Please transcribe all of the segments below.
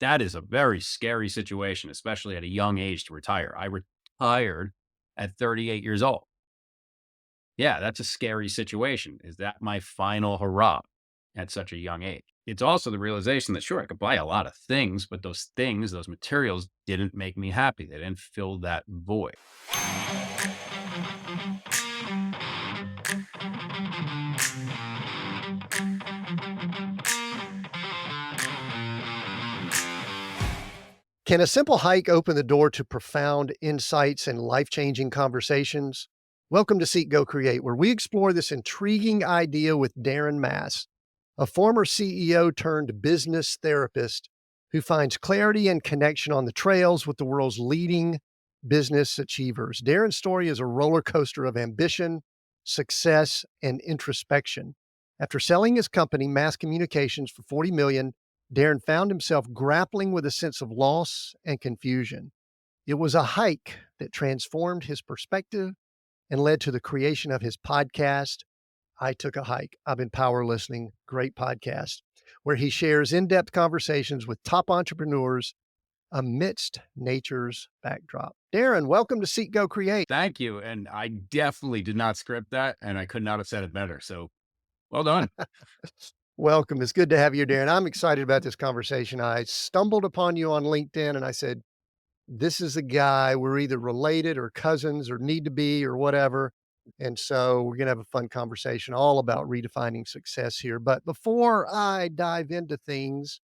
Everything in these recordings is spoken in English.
That is a very scary situation, especially at a young age to retire. I retired at 38 years old. Yeah, that's a scary situation. Is that my final hurrah at such a young age? It's also the realization that, sure, I could buy a lot of things, but those things, those materials didn't make me happy. They didn't fill that void. Can a simple hike open the door to profound insights and life changing conversations? Welcome to Seek, Go, Create, where we explore this intriguing idea with Darren Mass, a former CEO turned business therapist who finds clarity and connection on the trails with the world's leading business achievers. Darren's story is a roller coaster of ambition, success, and introspection. After selling his company, Mass Communications, for 40 million, Darren found himself grappling with a sense of loss and confusion. It was a hike that transformed his perspective and led to the creation of his podcast, I Took a Hike. I've been power listening, great podcast, where he shares in depth conversations with top entrepreneurs amidst nature's backdrop. Darren, welcome to Seek, Go, Create. Thank you. And I definitely did not script that, and I could not have said it better. So well done. Welcome. It's good to have you, Darren. I'm excited about this conversation. I stumbled upon you on LinkedIn and I said, this is a guy, we're either related or cousins or need to be or whatever. And so we're going to have a fun conversation all about redefining success here. But before I dive into things,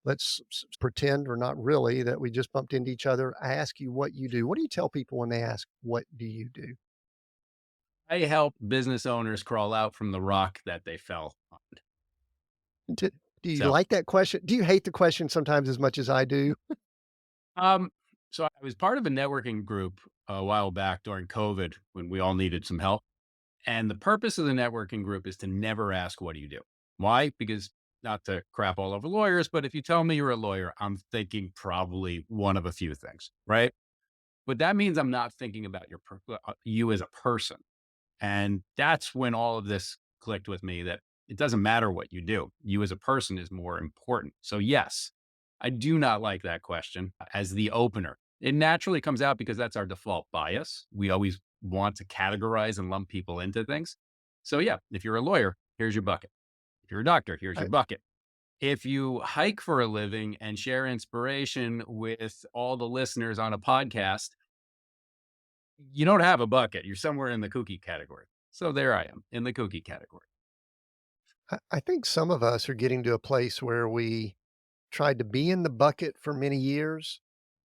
let's pretend, or not really, that we just bumped into each other. I ask you what you do. What do you tell people when they ask, what do you do? I help business owners crawl out from the rock that they fell on. Do, do you So, like that question? Do you hate the question sometimes as much as I do? um, so I was part of a networking group a while back during COVID when we all needed some help. And the purpose of the networking group is to never ask, what do you do? Why? Because not to crap all over lawyers, but if you tell me you're a lawyer, I'm thinking probably one of a few things, right? But that means I'm not thinking about you as a person. And that's when all of this clicked with me that it doesn't matter what you do. You as a person is more important. So yes, I do not like that question as the opener. It naturally comes out because that's our default bias. We always want to categorize and lump people into things. So yeah, if you're a lawyer, here's your bucket. If you're a doctor, here's your I, bucket. If you hike for a living and share inspiration with all the listeners on a podcast, you don't have a bucket. You're somewhere in the kooky category. So there I am in the kooky category. I think some of us are getting to a place where we tried to be in the bucket for many years,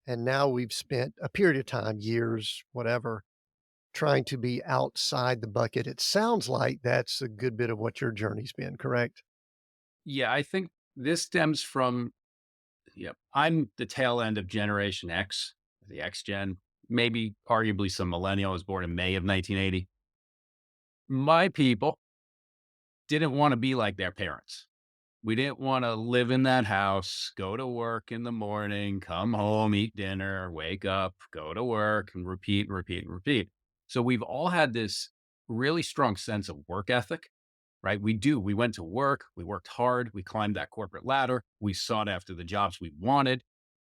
and now we've spent a period of time, years, whatever, trying to be outside the bucket. It sounds like that's a good bit of what your journey's been, correct? Yeah, I think this stems from, yeah, I'm the tail end of Generation X, the X Gen, maybe arguably some millennial. I was born in May of 1980. My people didn't want to be like their parents. We didn't want to live in that house, go to work in the morning, come home, eat dinner, wake up, go to work, and repeat and repeat and repeat. So we've all had this really strong sense of work ethic, right? We do. We went to work, we worked hard, we climbed that corporate ladder, we sought after the jobs we wanted,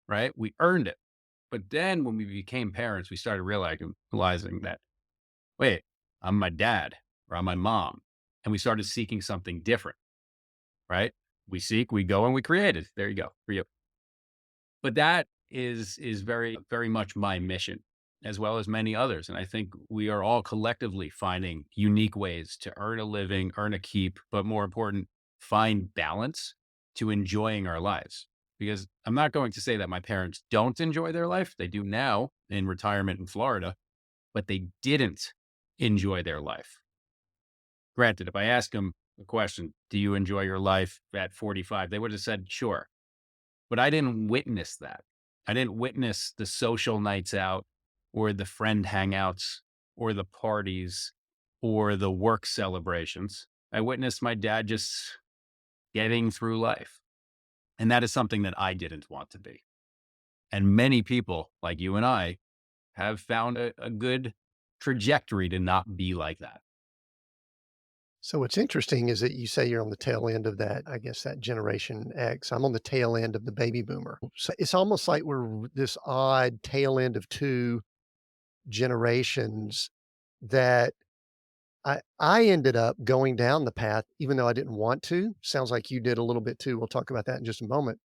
right? We earned it. But then when we became parents, we started realizing that, wait, I'm my dad or I'm my mom. And we started seeking something different, right? We seek, we go, and we created. There you go for you. But that is very, very much my mission, as well as many others. And I think we are all collectively finding unique ways to earn a living, earn a keep, but more important, find balance to enjoying our lives. Because I'm not going to say that my parents don't enjoy their life. They do now in retirement in Florida, but they didn't enjoy their life. Granted, if I ask them the question, do you enjoy your life at 45? They would have said, sure. But I didn't witness that. I didn't witness the social nights out or the friend hangouts or the parties or the work celebrations. I witnessed my dad just getting through life. And that is something that I didn't want to be. And many people like you and I have found a good trajectory to not be like that. So what's interesting is that you say you're on the tail end of that, I guess that Generation X. I'm on the tail end of the baby boomer. So it's almost like we're this odd tail end of two generations that I ended up going down the path, even though I didn't want to. Sounds like you did a little bit too. We'll talk about that in just a moment.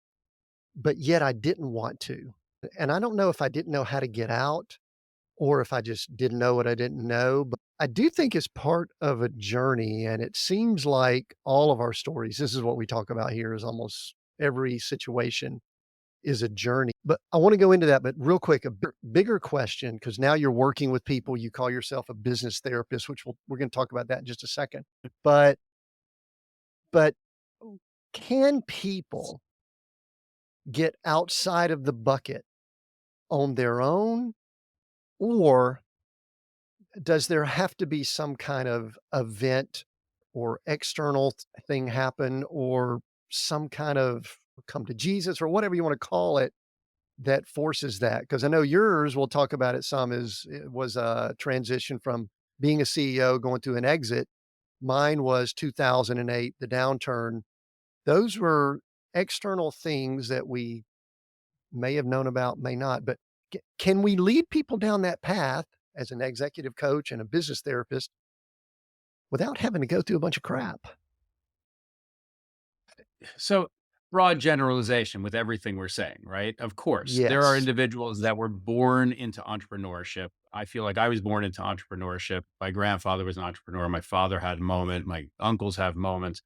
But yet I didn't want to. And I don't know if I didn't know how to get out or if I just didn't know what I didn't know. But I do think it's part of a journey. And it seems like all of our stories, this is what we talk about here, is almost every situation is a journey. But I want to go into that. But real quick, a bigger question, because now you're working with people, you call yourself a business therapist, which we're going to talk about that in just a second. But, but can people get outside of the bucket on their own? Or does there have to be some kind of event or external thing happen or some kind of come to Jesus or whatever you want to call it that forces that? Because I know yours, we'll talk about it some, is it was a transition from being a CEO going to an exit. Mine was 2008, the downturn. Those were external things that we may have known about, may not. But can we lead people down that path as an executive coach and a business therapist without having to go through a bunch of crap? So, broad generalization with everything we're saying, right? Of course, there are Yes. individuals that were born into entrepreneurship. I feel like I was born into entrepreneurship. My grandfather was an entrepreneur. My father had a moment. My uncles have moments.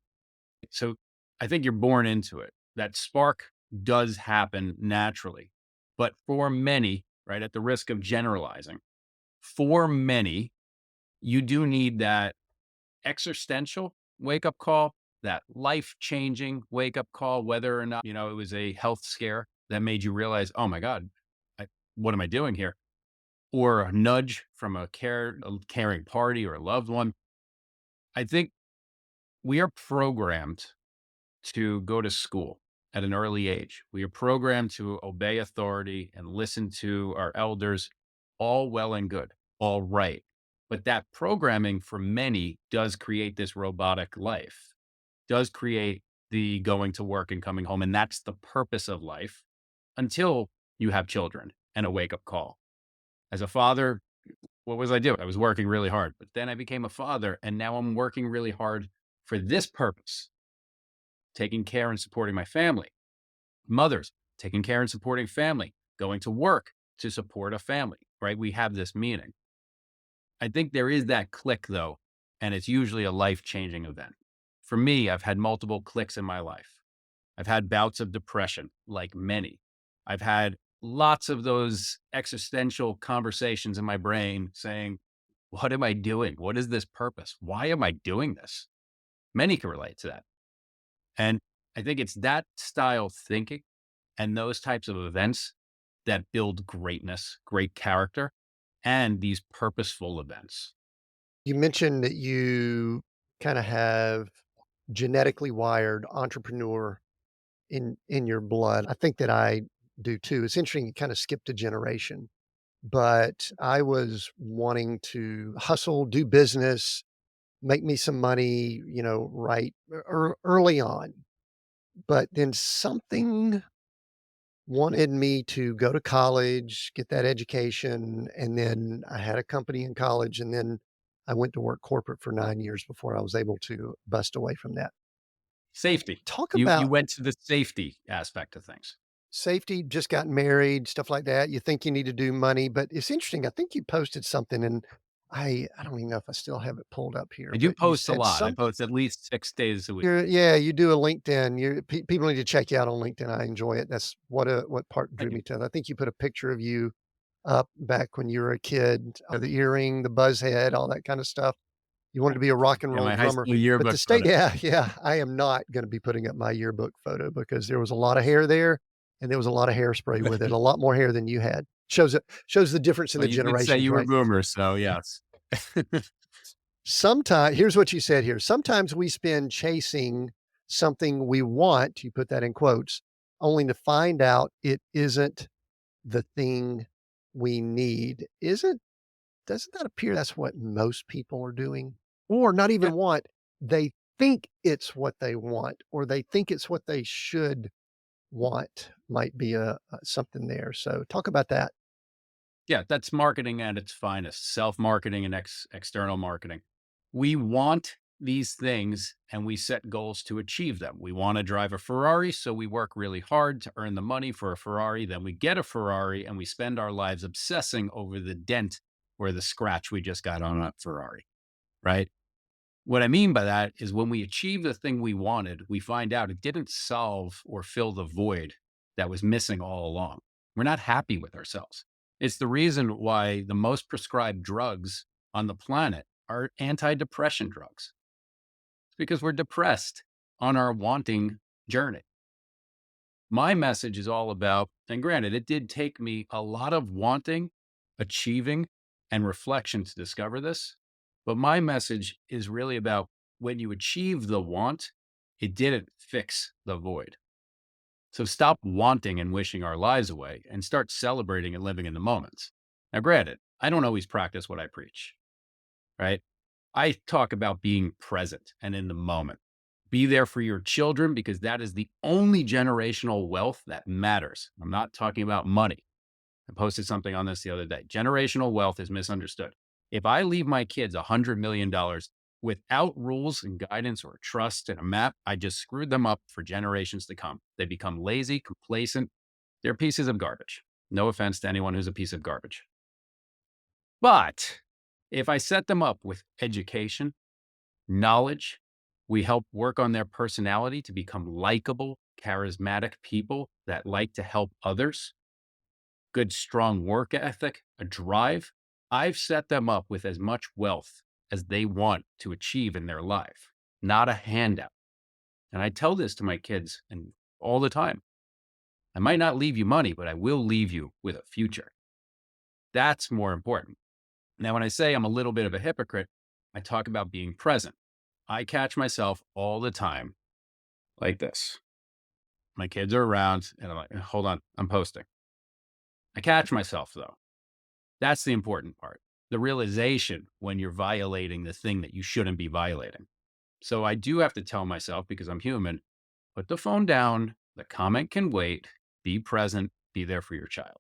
So, I think you're born into it. That spark does happen naturally. But for many, right, at the risk of generalizing, for many, you do need that existential wake up call, that life changing wake up call, whether or not, it was a health scare that made you realize, oh my God, what am I doing here? Or a nudge from a caring party or a loved one. I think we are programmed to go to school at an early age. We are programmed to obey authority and listen to our elders, all well and good, all right. But that programming for many does create this robotic life, does create the going to work and coming home. And that's the purpose of life until you have children and a wake up call. As a father, what was I doing? I was working really hard, but then I became a father and now I'm working really hard for this purpose, taking care and supporting my family. Mothers, taking care and supporting family, going to work to support a family, right? We have this meaning. I think there is that click though, and it's usually a life changing event. For me, I've had multiple clicks in my life. I've had bouts of depression, like many. I've had lots of those existential conversations in my brain saying, what am I doing? What is this purpose? Why am I doing this? Many can relate to that. And I think it's that style thinking and those types of events that build greatness, great character, and these purposeful events. You mentioned that you kind of have genetically wired entrepreneur in your blood. I think that I do too. It's interesting you kind of skipped a generation, but I was wanting to hustle, do business, make me some money, right early on. But then something wanted me to go to college, get that education, and then I had a company in college, and then I went to work corporate for 9 years before I was able to bust away from that. Safety. Talk You about went to the safety aspect of things. safety, just got married, stuff like that. You think you need to do money, but it's interesting. I think you posted something, and I don't even know if I still have it pulled up here, I do but you post a said lot. I some post at least 6 days a week. yeah, you do a LinkedIn. People need to check you out on LinkedIn. I enjoy it. That's what part drew Thank you. me to it. I think you put a picture of you up back when you were a kid, the earring, the buzz head, all that kind of stuff. You wanted to be a rock and Yeah, roll my high drummer, school but the yearbook state photo. yeah, yeah, I am not gonna be putting up my yearbook photo because there was a lot of hair there, and there was a lot of hairspray with it, a lot more hair than you had. Shows the difference in Well, the you did say generations, you were right? boomers, so yes. Sometimes here's what you said here. Sometimes we spend chasing something we want, you put that in quotes, only to find out it isn't the thing we need. Isn't Doesn't that appear that's what most people are doing? Or not Yeah, even want. they think it's what they want or they think it's what they should want might be a something there. So talk about that. Yeah, that's marketing at its finest, self-marketing and external marketing. We want these things and we set goals to achieve them. We want to drive a Ferrari, so we work really hard to earn the money for a Ferrari. Then we get a Ferrari and we spend our lives obsessing over the dent or the scratch we just got on a Ferrari, right? What I mean by that is when we achieve the thing we wanted, we find out it didn't solve or fill the void that was missing all along. We're not happy with ourselves. It's the reason why the most prescribed drugs on the planet are antidepressant drugs. It's because we're depressed on our wanting journey. My message is all about, and granted, it did take me a lot of wanting, achieving, and reflection to discover this. But my message is really about when you achieve the want, it didn't fix the void. So stop wanting and wishing our lives away and start celebrating and living in the moments. Now, granted, I don't always practice what I preach, right? I talk about being present and in the moment. Be there for your children because that is the only generational wealth that matters. I'm not talking about money. I posted something on this the other day. Generational wealth is misunderstood. If I leave my kids $100 million without rules and guidance or trust and a map, I just screwed them up for generations to come. They become lazy, complacent. They're pieces of garbage. No offense to anyone who's a piece of garbage. But if I set them up with education, knowledge, we help work on their personality to become likable, charismatic people that like to help others, good, strong work ethic, a drive. I've set them up with as much wealth as they want to achieve in their life, not a handout. And I tell this to my kids and all the time. I might not leave you money, but I will leave you with a future. That's more important. Now, when I say I'm a little bit of a hypocrite, I talk about being present. I catch myself all the time like this. My kids are around and I'm like, hold on, I'm posting. I catch myself though. That's the important part. The realization when you're violating the thing that you shouldn't be violating. So I do have to tell myself because I'm human, put the phone down. The comment can wait. Be present. Be there for your child.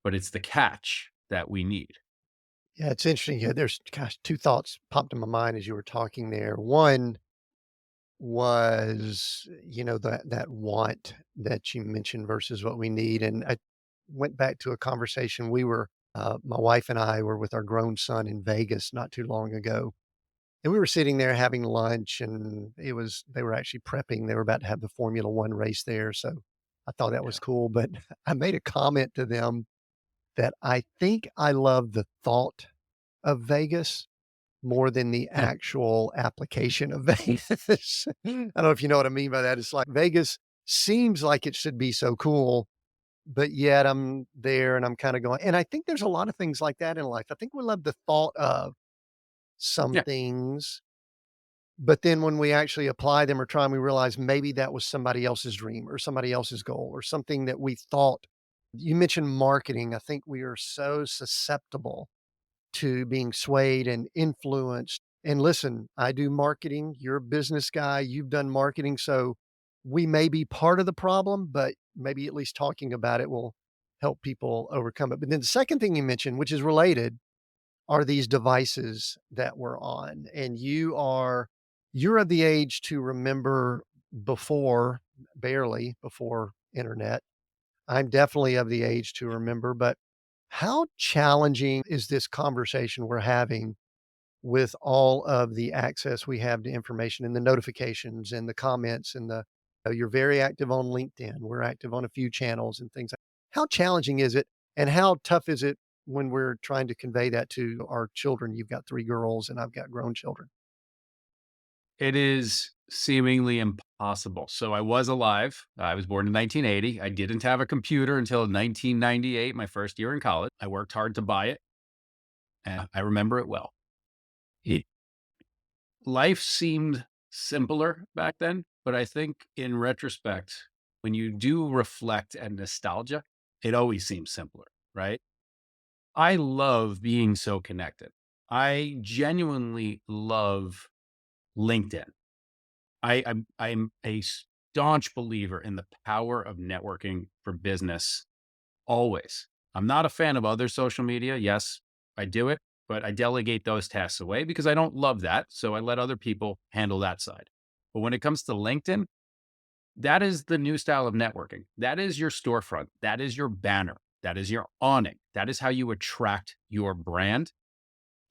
But it's the catch that we need. Yeah, it's interesting. Yeah, there's gosh, 2 thoughts popped in my mind as you were talking there. One was, that want that you mentioned versus what we need, and I went back to a conversation my wife and I were with our grown son in Vegas not too long ago, and we were sitting there having lunch, and they were actually prepping. They were about to have the Formula One race there, so I thought that Yeah. was cool, but I made a comment to them that I think I love the thought of Vegas more than the actual application of Vegas. I don't know if you know what I mean by that. It's like Vegas seems like it should be so cool, but yet I'm there and I'm kinda going and I think there's a lot of things like that in life. I think we love the thought of some Yeah. things, but then when we actually apply them or try 'em, we realize maybe that was somebody else's dream or somebody else's goal or something that we thought. You mentioned marketing. I think we are so susceptible to being swayed and influenced. And listen, I do marketing. You're a business guy. You've done marketing. So we may be part of the problem, but maybe at least talking about it will help people overcome it. But then the second thing you mentioned, which is related, are these devices that we're on. And you're of the age to remember before, barely before internet. I'm definitely of the age to remember, but how challenging is this conversation we're having with all of the access we have to information and the notifications and the comments and you're very active on LinkedIn. We're active on a few channels and things. How challenging is it and how tough is it when we're trying to convey that to our children? You've got 3 girls and I've got grown children. It is seemingly impossible. So I was alive. I was born in 1980. I didn't have a computer until 1998, my first year in college. I worked hard to buy it, and I remember it well. It, life seemed simpler back then, but I think in retrospect, when you do reflect and nostalgia, it always seems simpler, right? I love being so connected. I genuinely love LinkedIn. I'm a staunch believer in the power of networking for business. Always. I'm not a fan of other social media. Yes, I do it, but I delegate those tasks away because I don't love that. So I let other people handle that side. But when it comes to LinkedIn, that is the new style of networking. That is your storefront. That is your banner. That is your awning. That is how you attract your brand.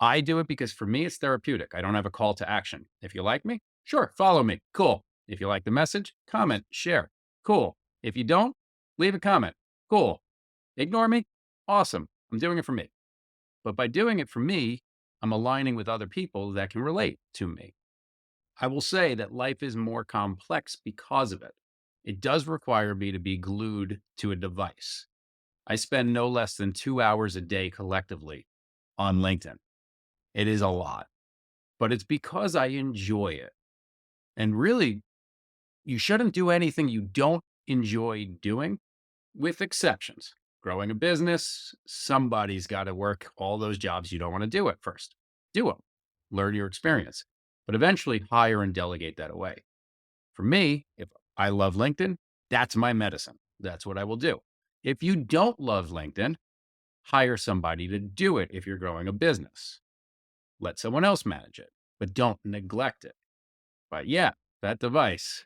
I do it because for me, it's therapeutic. I don't have a call to action. If you like me, sure, follow me. Cool. If you like the message, comment, share. Cool. If you don't, leave a comment. Cool. Ignore me? Awesome. I'm doing it for me. But by doing it for me, I'm aligning with other people that can relate to me. I will say that life is more complex because of it. It does require me to be glued to a device. I spend no less than 2 hours a day collectively on LinkedIn. It is a lot, but it's because I enjoy it. And really, you shouldn't do anything you don't enjoy doing, with exceptions. Growing a business, somebody's got to work all those jobs you don't want to do at first. Do them, learn your experience, but eventually hire and delegate that away. For me, if I love LinkedIn, that's my medicine. That's what I will do. If you don't love LinkedIn, hire somebody to do it if you're growing a business. Let someone else manage it, but don't neglect it. But yeah, that device,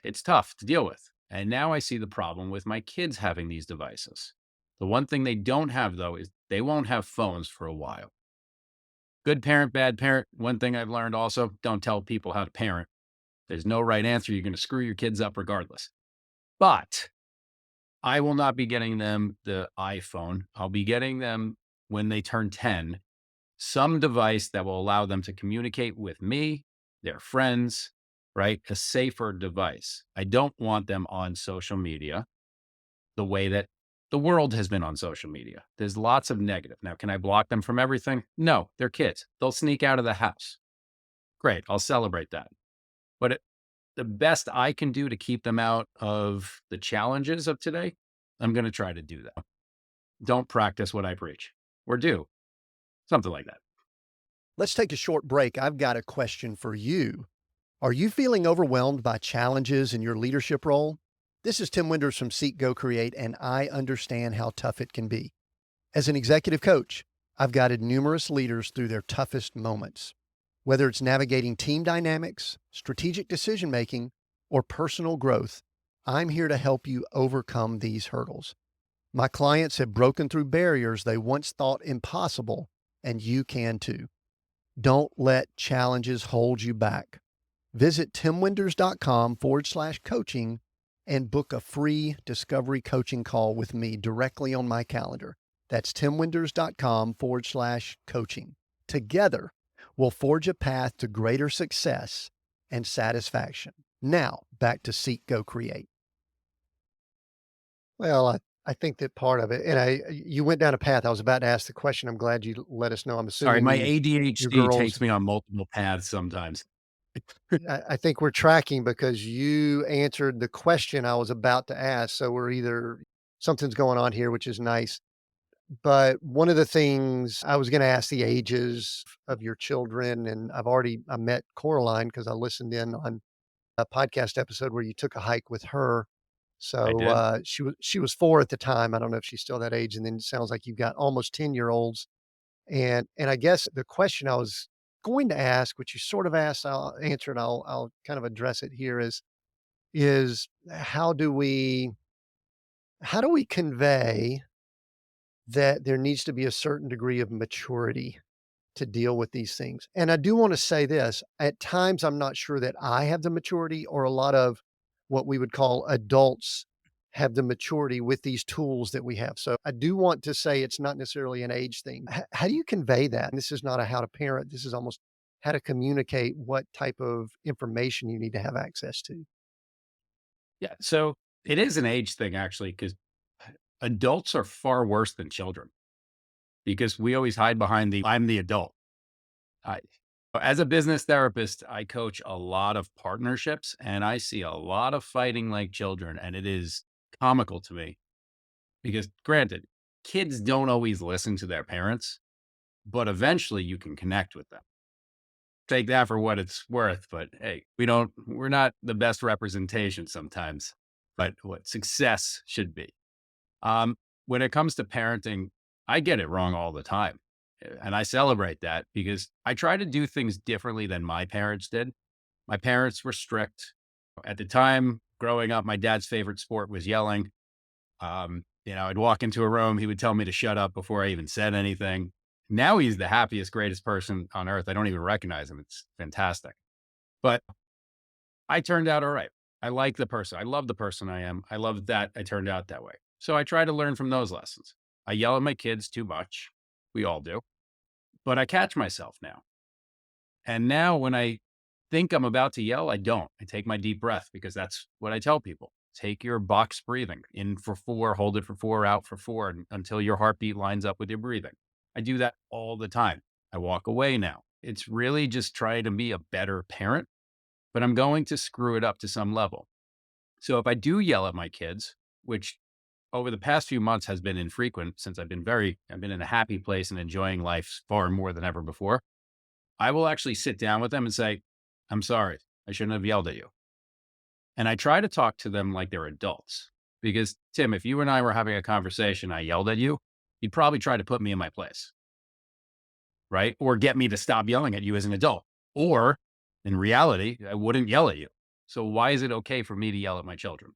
it's tough to deal with. And now I see the problem with my kids having these devices. The one thing they don't have, though, is they won't have phones for a while. Good parent, bad parent. One thing I've learned also, don't tell people how to parent. There's no right answer. You're going to screw your kids up regardless. But I will not be getting them the iPhone. I'll be getting them when they turn 10, some device that will allow them to communicate with me, their friends, right? A safer device. I don't want them on social media the way that the world has been on social media. There's lots of negative. Now, can I block them from everything? No, they're kids. They'll sneak out of the house. Great. I'll celebrate that. But the best I can do to keep them out of the challenges of today, I'm going to try to do that. Don't practice what I preach or do something like that. Let's take a short break. I've got a question for you. Are you feeling overwhelmed by challenges in your leadership role? This is Tim Winders from Seek, Go, Create, and I understand how tough it can be. As an executive coach, I've guided numerous leaders through their toughest moments. Whether it's navigating team dynamics, strategic decision making, or personal growth, I'm here to help you overcome these hurdles. My clients have broken through barriers they once thought impossible, and you can too. Don't let challenges hold you back. Visit timwinders.com/coaching and book a free discovery coaching call with me directly on my calendar. That's timwinders.com/coaching. Together, we'll forge a path to greater success and satisfaction. Now, back to Seek, Go, Create. Well, I think that part of it, and you went down a path. I was about to ask the question. I'm glad you let us know. I'm Sorry, my assuming your ADHD girls. takes me on multiple paths sometimes. I think we're tracking because you answered the question I was about to ask. So we're either something's going on here, which is nice. But one of the things I was going to ask the ages of your children, and I met Coraline because I listened in on a podcast episode where you took a hike with her. I So did. she was 4 at the time. I don't know if she's still that age. And then it sounds like you've got almost 10-year-olds. And I guess the question I was going to ask, which you sort of asked, I'll answer it. I'll kind of address it here is how do we convey that there needs to be a certain degree of maturity to deal with these things? And I do want to say this, at times I'm not sure that I have the maturity or a lot of what we would call adults have the maturity with these tools that we have. So I do want to say it's not necessarily an age thing. How do you convey that? And this is not a how to parent. This is almost how to communicate what type of information you need to have access to. Yeah. So it is an age thing, actually, because adults are far worse than children because we always hide behind I'm the adult. I, as a business therapist, I coach a lot of partnerships and I see a lot of fighting like children. And it is comical to me because, granted, kids don't always listen to their parents, but eventually you can connect with them. take that for what it's worth. But hey, we're not the best representation sometimes, but what success should be. Um, when it comes to parenting, I get it wrong all the time. And I celebrate that because I try to do things differently than my parents did. My parents were strict. At the time growing up, my dad's favorite sport was yelling. I'd walk into a room, he would tell me to shut up before I even said anything. Now he's the happiest, greatest person on earth. I don't even recognize him. It's fantastic. But I turned out all right. I like the person. I love the person I am. I love that I turned out that way. So I try to learn from those lessons. I yell at my kids too much. We all do. But I catch myself now. And now when I think I'm about to yell, I don't. I take my deep breath because that's what I tell people. Take your box breathing in for 4, hold it for 4, out for 4 until your heartbeat lines up with your breathing. I do that all the time. I walk away now. It's really just trying to be a better parent, but I'm going to screw it up to some level. So if I do yell at my kids, which over the past few months has been infrequent since I've been in a happy place and enjoying life far more than ever before, I will actually sit down with them and say, I'm sorry. I shouldn't have yelled at you. And I try to talk to them like they're adults. Because, Tim, if you and I were having a conversation, I yelled at you, you'd probably try to put me in my place, right? Or get me to stop yelling at you as an adult. Or in reality, I wouldn't yell at you. So why is it okay for me to yell at my children?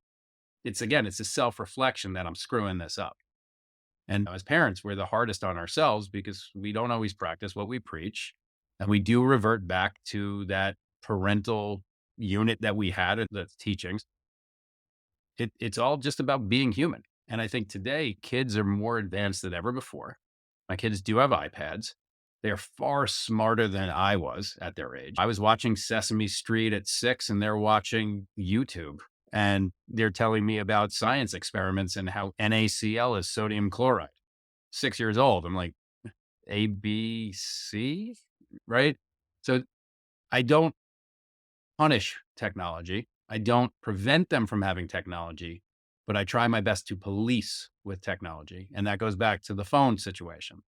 It's a self reflection that I'm screwing this up. And as parents, we're the hardest on ourselves because we don't always practice what we preach. And we do revert back to that parental unit that we had in the teachings. It's all just about being human. And I think today kids are more advanced than ever before. My kids do have iPads. They're far smarter than I was at their age. I was watching Sesame Street at 6 and they're watching YouTube and they're telling me about science experiments and how NaCl is sodium chloride. 6 years old. I'm like, ABC, right? So I don't punish technology. I don't prevent them from having technology, but I try my best to police with technology. And that goes back to the phone situation.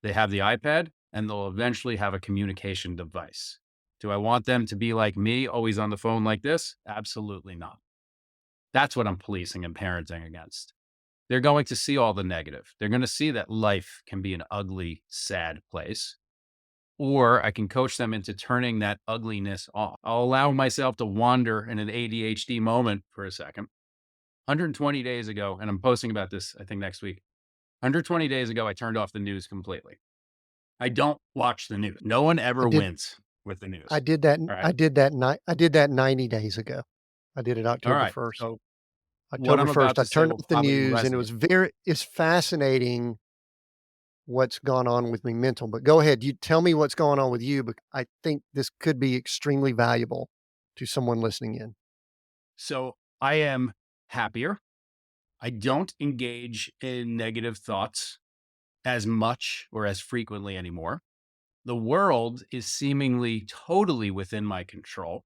They have the iPad and they'll eventually have a communication device. Do I want them to be like me, always on the phone like this? Absolutely not. That's what I'm policing and parenting against. They're going to see all the negative. They're going to see that life can be an ugly, sad place. Or I can coach them into turning that ugliness off. I'll allow myself to wander in an ADHD moment for a second. 120 days ago, and I'm posting about this, I think next week. 120 days ago, I turned off the news completely. I don't watch the news. No one I ever did wins with the I news. did that All right. I did that 90 days ago. I did it All October right. 1st. So what October I'm 1st, about I to say turned will off the probably news, and resonate. it's fascinating what's gone on with me mental, but go ahead. You tell me what's going on with you, but I think this could be extremely valuable to someone listening in. So I am happier. I don't engage in negative thoughts as much or as frequently anymore. The world is seemingly totally within my control.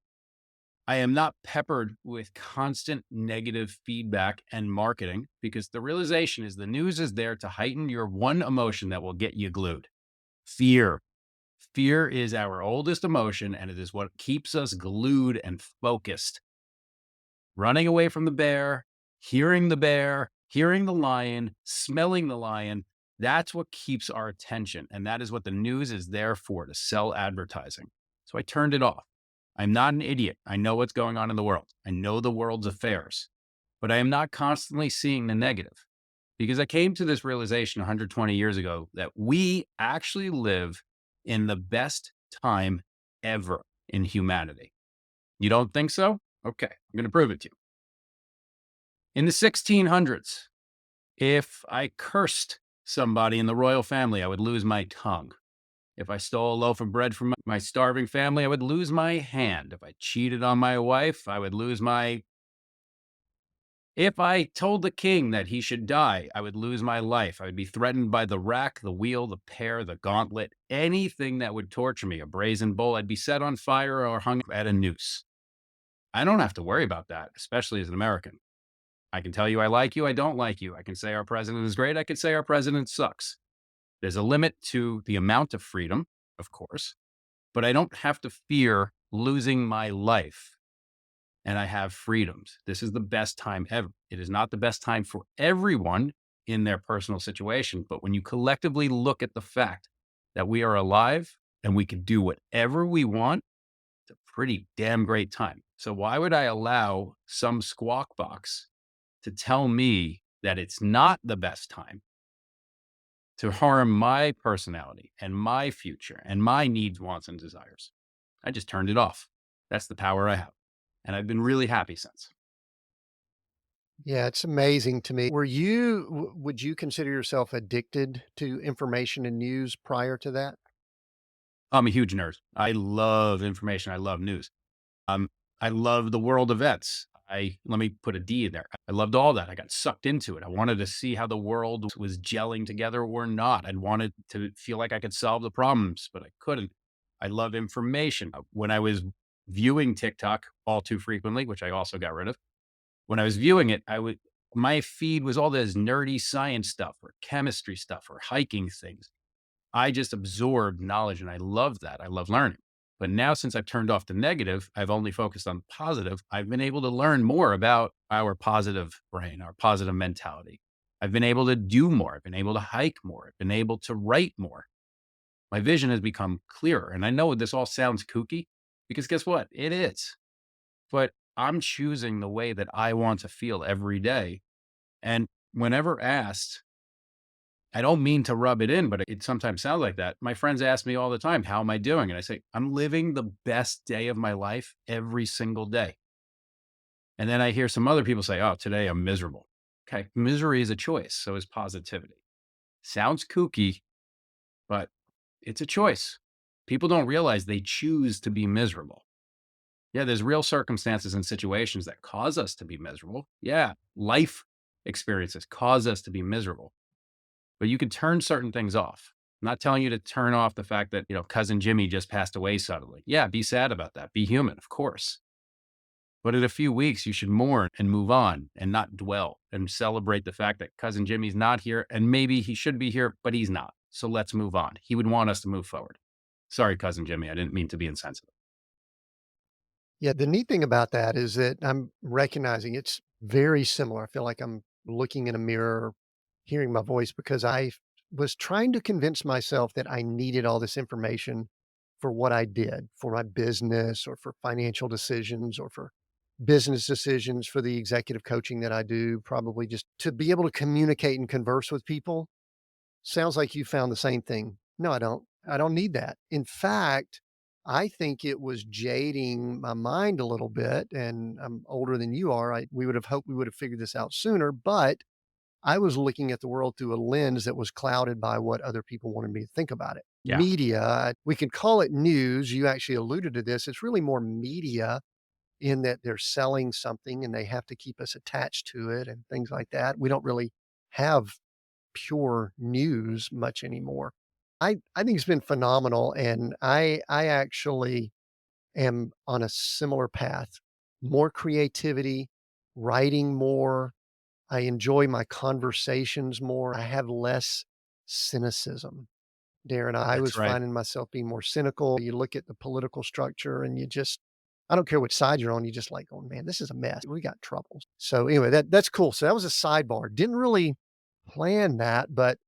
I am not peppered with constant negative feedback and marketing because the realization is the news is there to heighten your one emotion that will get you glued: fear. Fear is our oldest emotion, and it is what keeps us glued and focused. Running away from the bear, hearing the lion, smelling the lion. That's what keeps our attention. And that is what the news is there for, to sell advertising. So I turned it off. I'm not an idiot. I know what's going on in the world. I know the world's affairs, but I am not constantly seeing the negative because I came to this realization 120 years ago that we actually live in the best time ever in humanity. You don't think so? Okay, I'm going to prove it to you. In the 1600s, if I cursed somebody in the royal family, I would lose my tongue. If I stole a loaf of bread from my starving family, I would lose my hand. If I cheated on my wife, I would lose my... If I told the king that he should die, I would lose my life. I would be threatened by the rack, the wheel, the pear, the gauntlet, anything that would torture me, a brazen bull. I'd be set on fire or hung at a noose. I don't have to worry about that, especially as an American. I can tell you I like you, I don't like you. I can say our president is great, I can say our president sucks. There's a limit to the amount of freedom, of course, but I don't have to fear losing my life and I have freedoms. This is the best time ever. It is not the best time for everyone in their personal situation, but when you collectively look at the fact that we are alive and we can do whatever we want, it's a pretty damn great time. So why would I allow some squawk box to tell me that it's not the best time to harm my personality and my future and my needs, wants, and desires? I just turned it off. That's the power I have. And I've been really happy since. Yeah, it's amazing to me. Would you consider yourself addicted to information and news prior to that? I'm a huge nerd. I love information. I love news. Um, I love the world events. Let me put a D in there. I loved all that. I got sucked into it. I wanted to see how the world was gelling together or not. I wanted to feel like I could solve the problems, but I couldn't. I love information. When I was viewing TikTok all too frequently, which I also got rid of, when I was viewing it, my feed was all this nerdy science stuff or chemistry stuff or hiking things. I just absorbed knowledge and I love that. I love learning. But now, since I've turned off the negative, I've only focused on the positive. I've been able to learn more about our positive brain, our positive mentality. I've been able to do more. I've been able to hike more. I've been able to write more. My vision has become clearer. And I know this all sounds kooky because guess what? It is. But I'm choosing the way that I want to feel every day. And whenever asked, I don't mean to rub it in, but it sometimes sounds like that. My friends ask me all the time, how am I doing? And I say, I'm living the best day of my life every single day. And then I hear some other people say, oh, today I'm miserable. Okay. Misery is a choice. So is positivity. Sounds kooky, but it's a choice. People don't realize they choose to be miserable. Yeah, there's real circumstances and situations that cause us to be miserable. Yeah, life experiences cause us to be miserable. But you can turn certain things off. I'm not telling you to turn off the fact that, cousin Jimmy just passed away suddenly. Yeah, be sad about that. Be human, of course. But in a few weeks, you should mourn and move on and not dwell and celebrate the fact that cousin Jimmy's not here and maybe he should be here, but he's not. So let's move on. He would want us to move forward. Sorry, cousin Jimmy. I didn't mean to be insensitive. Yeah, the neat thing about that is that I'm recognizing it's very similar. I feel like I'm looking in a mirror, hearing my voice because I was trying to convince myself that I needed all this information for what I did, for my business or for financial decisions or for business decisions, for the executive coaching that I do, probably just to be able to communicate and converse with people. Sounds like you found the same thing. No, I don't. I don't need that. In fact, I think it was jading my mind a little bit, and I'm older than you are. We would have hoped we would have figured this out sooner, but I was looking at the world through a lens that was clouded by what other people wanted me to think about it. Yeah, Media, we can call it news. You actually alluded to this. It's really more media in that they're selling something and they have to keep us attached to it and things like that. We don't really have pure news much anymore. I think it's been phenomenal, and I actually am on a similar path. More creativity, writing more. I enjoy my conversations more. I have less cynicism. Darren, I was that's right. finding myself being more cynical. You look at the political structure and you just I don't care which side you're on, you just like, "Oh, man, this is a mess. We got troubles." So, anyway, that's cool. So, that was a sidebar. Didn't really plan that, but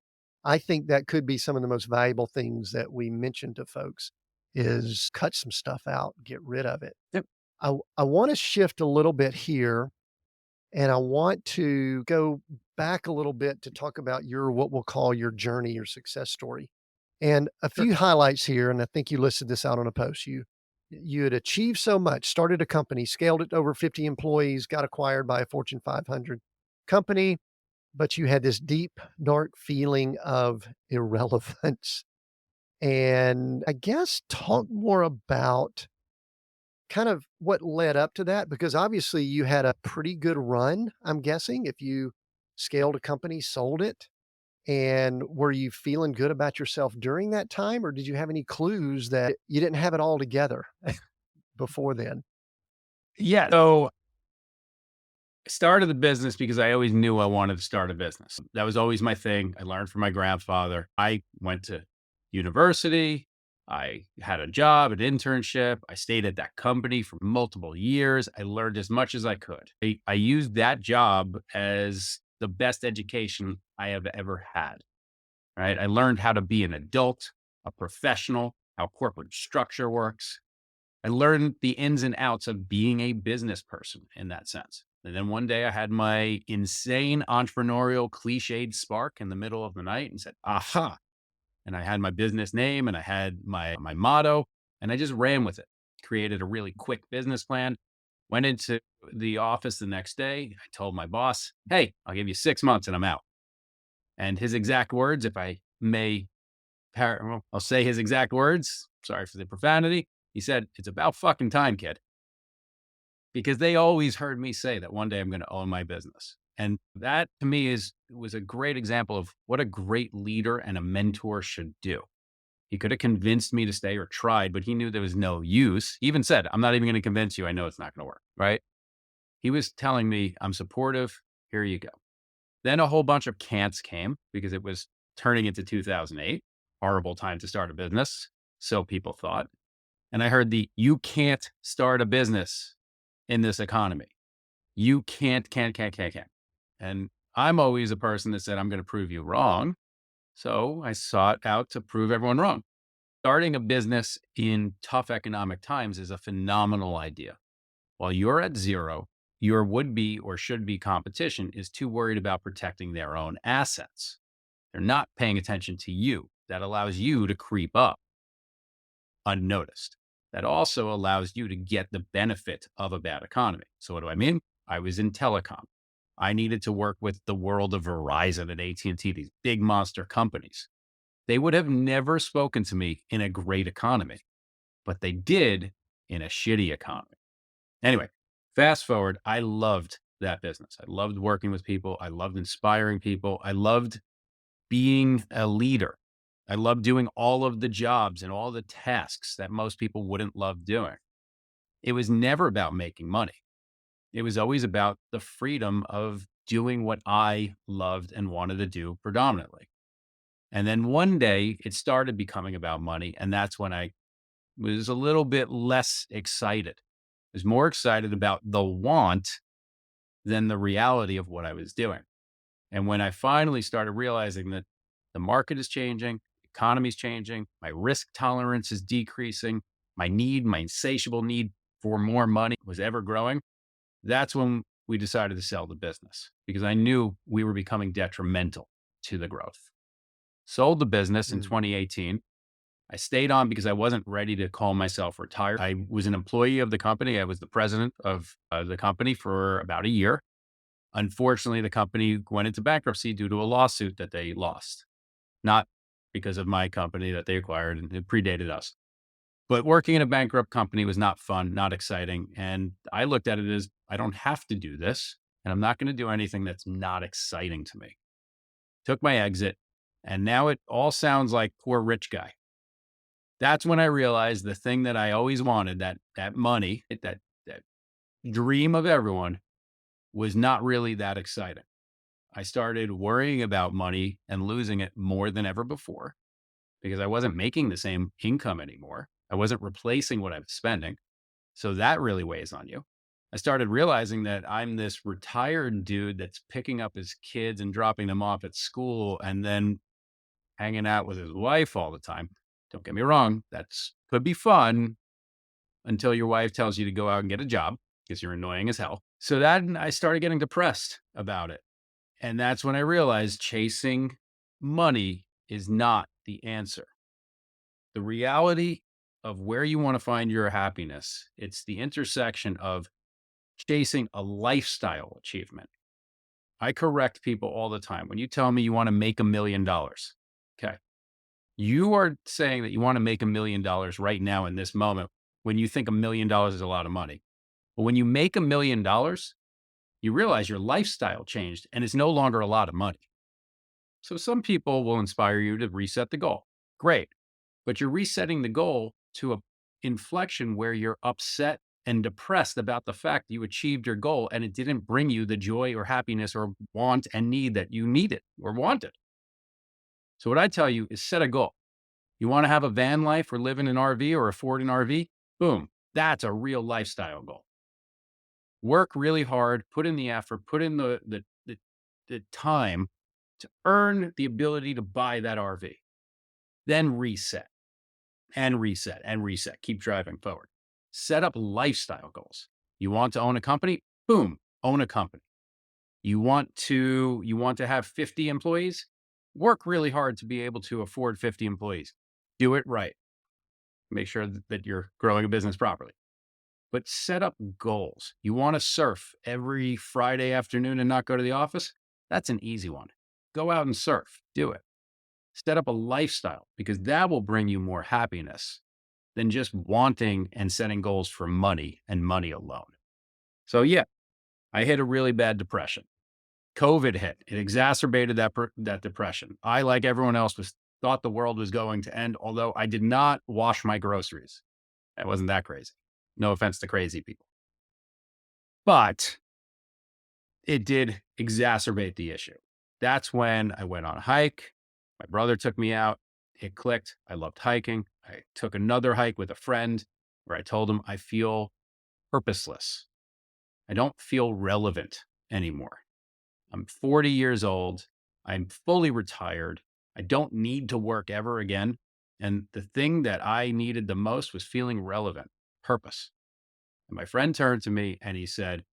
I think that could be some of the most valuable things that we mention to folks is cut some stuff out, get rid of it. Yep. I wanna shift a little bit here, and I want to go back a little bit to talk about your what we'll call your journey, your success story. And a Sure. few highlights here, and I think you listed this out on a post. You had achieved so much, started a company, scaled it to over 50 employees, got acquired by a Fortune 500 company, but you had this deep, dark feeling of irrelevance. And I guess talk more about kind of what led up to that, because obviously you had a pretty good run, I'm guessing, if you scaled a company, sold it. And were you feeling good about yourself during that time, or did you have any clues that you didn't have it all together before then? Yeah. So I started the business because I always knew I wanted to start a business. That was always my thing. I learned from my grandfather. I went to university. I had a job, an internship. I stayed at that company for multiple years. I learned as much as I could. I used that job as the best education I have ever had, right? I learned how to be an adult, a professional, how corporate structure works. I learned the ins and outs of being a business person in that sense. And then one day I had my insane entrepreneurial cliched spark in the middle of the night and said, aha. And I had my business name and I had my motto and I just ran with it. Created a really quick business plan. Went into the office the next day. I told my boss, hey, I'll give you 6 months and I'm out. And his exact words, if I may, well, I'll say his exact words. Sorry for the profanity. He said, it's about fucking time, kid. Because they always heard me say that one day I'm going to own my business. And that to me was a great example of what a great leader and a mentor should do. He could have convinced me to stay or tried, but he knew there was no use. He even said, I'm not even going to convince you. I know it's not going to work. Right. He was telling me, I'm supportive. Here you go. Then a whole bunch of can'ts came because it was turning into 2008. Horrible time to start a business. So people thought. And I heard you can't start a business in this economy. You can't. And I'm always a person that said, I'm going to prove you wrong. So I sought out to prove everyone wrong. Starting a business in tough economic times is a phenomenal idea. While you're at zero, your would be or should be competition is too worried about protecting their own assets. They're not paying attention to you. That allows you to creep up unnoticed. That also allows you to get the benefit of a bad economy. So what do I mean? I was in telecom. I needed to work with the world of Verizon and AT&T, these big monster companies. They would have never spoken to me in a great economy, but they did in a shitty economy. Anyway, fast forward, I loved that business. I loved working with people. I loved inspiring people. I loved being a leader. I loved doing all of the jobs and all the tasks that most people wouldn't love doing. It was never about making money. It was always about the freedom of doing what I loved and wanted to do predominantly. And then one day it started becoming about money. And that's when I was a little bit less excited. I was more excited about the want than the reality of what I was doing. And when I finally started realizing that the market is changing, the economy is changing, my risk tolerance is decreasing, my insatiable need for more money was ever growing, that's when we decided to sell the business because I knew we were becoming detrimental to the growth. Sold the business in Mm. 2018. I stayed on because I wasn't ready to call myself retired. I was an employee of the company. I was the president of the company for about a year. Unfortunately, the company went into bankruptcy due to a lawsuit that they lost, not because of my company that they acquired, and it predated us. But working in a bankrupt company was not fun, not exciting. And I looked at it as I don't have to do this, and I'm not going to do anything that's not exciting to me. Took my exit, and now it all sounds like poor rich guy. That's when I realized the thing that I always wanted, that money, that dream of everyone, was not really that exciting. I started worrying about money and losing it more than ever before because I wasn't making the same income anymore. I wasn't replacing what I was spending. So that really weighs on you. I started realizing that I'm this retired dude that's picking up his kids and dropping them off at school and then hanging out with his wife all the time. Don't get me wrong, that's could be fun until your wife tells you to go out and get a job because you're annoying as hell. So that I started getting depressed about it. And that's when I realized chasing money is not the answer. The reality of where you want to find your happiness, it's the intersection of chasing a lifestyle achievement. I correct people all the time. When you tell me you want to make $1 million, okay, you are saying that you want to make $1 million right now in this moment when you think $1 million is a lot of money. But when you make $1 million, you realize your lifestyle changed and it's no longer a lot of money. So some people will inspire you to reset the goal. Great. But you're resetting the goal to a inflection where you're upset and depressed about the fact that you achieved your goal and it didn't bring you the joy or happiness or want and need that you needed or wanted. So what I tell you is set a goal. You want to have a van life or live in an RV or afford an RV? Boom. That's a real lifestyle goal. Work really hard, put in the effort, put in the time to earn the ability to buy that RV. Then reset and reset and reset. Keep driving forward. Set up lifestyle goals. You want to own a company? Boom, own a company. You want to have 50 employees? Work really hard to be able to afford 50 employees. Do it right. Make sure that you're growing a business properly. But set up goals. You want to surf every Friday afternoon and not go to the office? That's an easy one. Go out and surf. Do it. Set up a lifestyle because that will bring you more happiness than just wanting and setting goals for money and money alone. So yeah, I hit a really bad depression. COVID hit. It exacerbated that depression. I, like everyone else, thought the world was going to end, although I did not wash my groceries. That wasn't that crazy. No offense to crazy people. But it did exacerbate the issue. That's when I went on a hike. My brother took me out. It clicked. I loved hiking. I took another hike with a friend where I told him I feel purposeless. I don't feel relevant anymore. I'm 40 years old. I'm fully retired. I don't need to work ever again. And the thing that I needed the most was feeling relevant, purpose. And my friend turned to me and he said,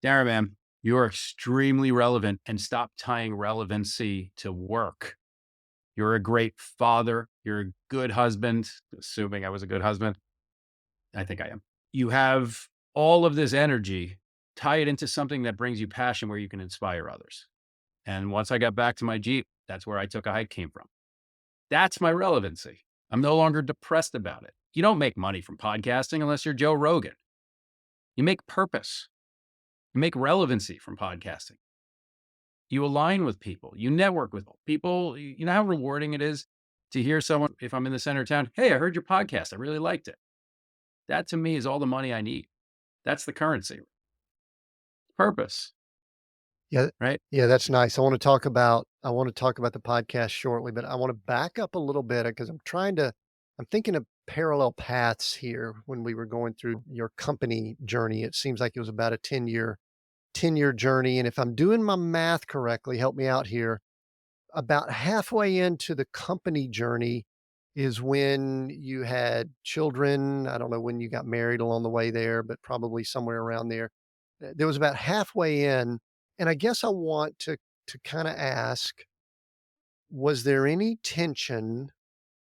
Darren, man, you're extremely relevant, and stop tying relevancy to work. You're a great father. You're a good husband, assuming I was a good husband. I think I am. You have all of this energy, tie it into something that brings you passion where you can inspire others. And once I got back to my Jeep, that's where I took a hike came from. That's my relevancy. I'm no longer depressed about it. You don't make money from podcasting unless you're Joe Rogan. You make purpose. You make relevancy from podcasting. You align with people. You network with people. You know how rewarding it is to hear someone, if I'm in the center of town, hey, I heard your podcast. I really liked it. That to me is all the money I need. That's the currency. Purpose, Yeah, right? yeah, that's nice. I want to talk about the podcast shortly, but I want to back up a little bit because I'm thinking of parallel paths here when we were going through your company journey. It seems like it was about a 10-year journey. And if I'm doing my math correctly, help me out here. About halfway into the company journey is when you had children. I don't know when you got married along the way there, but probably somewhere around there. There was about halfway in, and I guess I want to kind of ask, was there any tension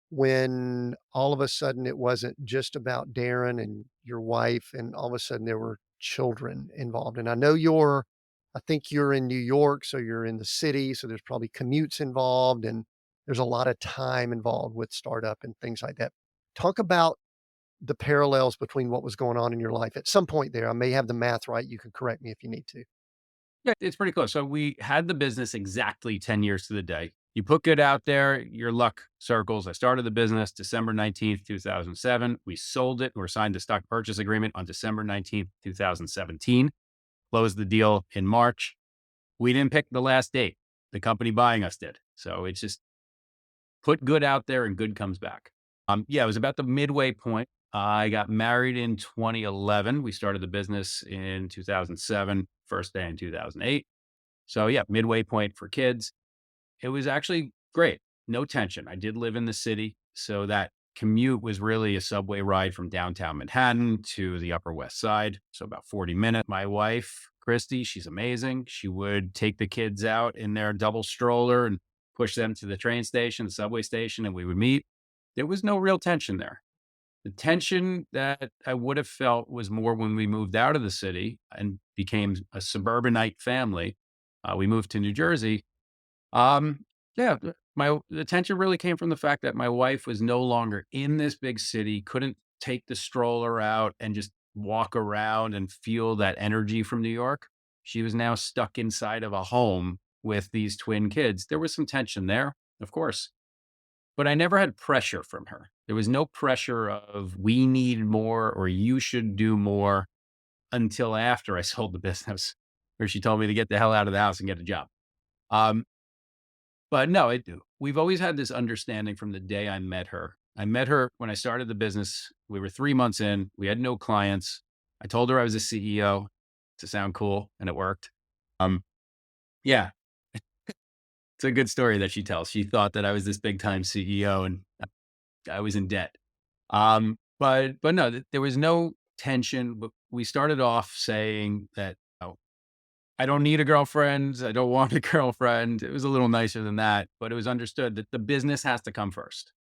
when all of a sudden it wasn't just about Darren and your wife, and all of a sudden there were children involved? And I think you're in New York, so you're in the city, so there's probably commutes involved and there's a lot of time involved with startup and things like that. Talk about the parallels between what was going on in your life at some point there. I may have the math right. You can correct me if you need to. Yeah, it's pretty close. So we had the business exactly 10 years to the day. You put good out there, your luck circles. I started the business December 19th, 2007. We sold it or signed a stock purchase agreement on December 19th, 2017. Closed the deal in March. We didn't pick the last date. The company buying us did. So it's just put good out there and good comes back. Yeah, it was about the midway point. I got married in 2011. We started the business in 2007, first day in 2008. So yeah, midway point for kids. It was actually great. No tension. I did live in the city. So that commute was really a subway ride from downtown Manhattan to the Upper West Side. So about 40 minutes. My wife, Christy, she's amazing. She would take the kids out in their double stroller and push them to the train station, the subway station, and we would meet. There was no real tension there. The tension that I would have felt was more when we moved out of the city and became a suburbanite family. We moved to New Jersey. Um, yeah, the tension really came from the fact that my wife was no longer in this big city, couldn't take the stroller out and just walk around and feel that energy from New York. She was now stuck inside of a home with these twin kids. There was some tension there, of course, but I never had pressure from her. There was no pressure of we need more or you should do more until after I sold the business, where she told me to get the hell out of the house and get a job. Um, But no, we've always had this understanding from the day I met her. I met her when I started the business. We were 3 months in. We had no clients. I told her I was a CEO to sound cool, and it worked. Um, yeah, it's a good story that she tells. She thought that I was this big time CEO and I was in debt. But no, there was no tension. But we started off saying that, oh, I don't need a girlfriend. I don't want a girlfriend. It was a little nicer than that, but it was understood that the business has to come first.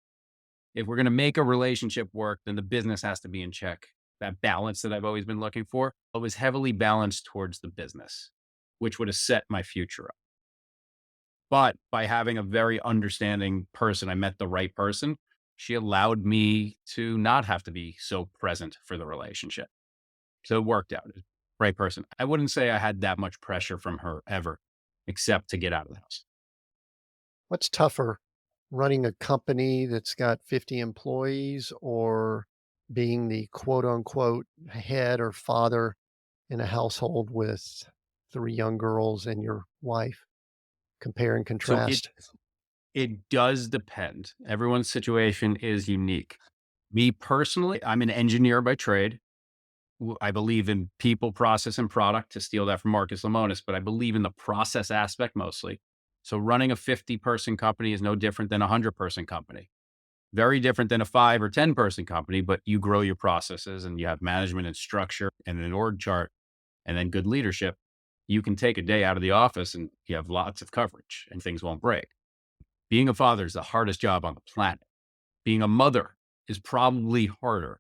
If we're going to make a relationship work, then the business has to be in check. That balance that I've always been looking for, it was heavily balanced towards the business, which would have set my future up. But by having a very understanding person, I met the right person. She allowed me to not have to be so present for the relationship. So it worked out. Right person. I wouldn't say I had that much pressure from her ever, except to get out of the house. What's tougher, running a company that's got 50 employees or being the quote unquote head or father in a household with 3 young girls and your wife? Compare and So it contrast. it does depend. Everyone's situation is unique. Me personally, I'm an engineer by trade. I believe in people, process, and product, to steal that from Marcus Lemonis, but I believe in the process aspect mostly. So running a 50-person company is no different than a 100-person company. Very different than a 5 or 10-person company, but you grow your processes and you have management and structure and an org chart and then good leadership. You can take a day out of the office and you have lots of coverage and things won't break. Being a father is the hardest job on the planet. Being a mother is probably harder.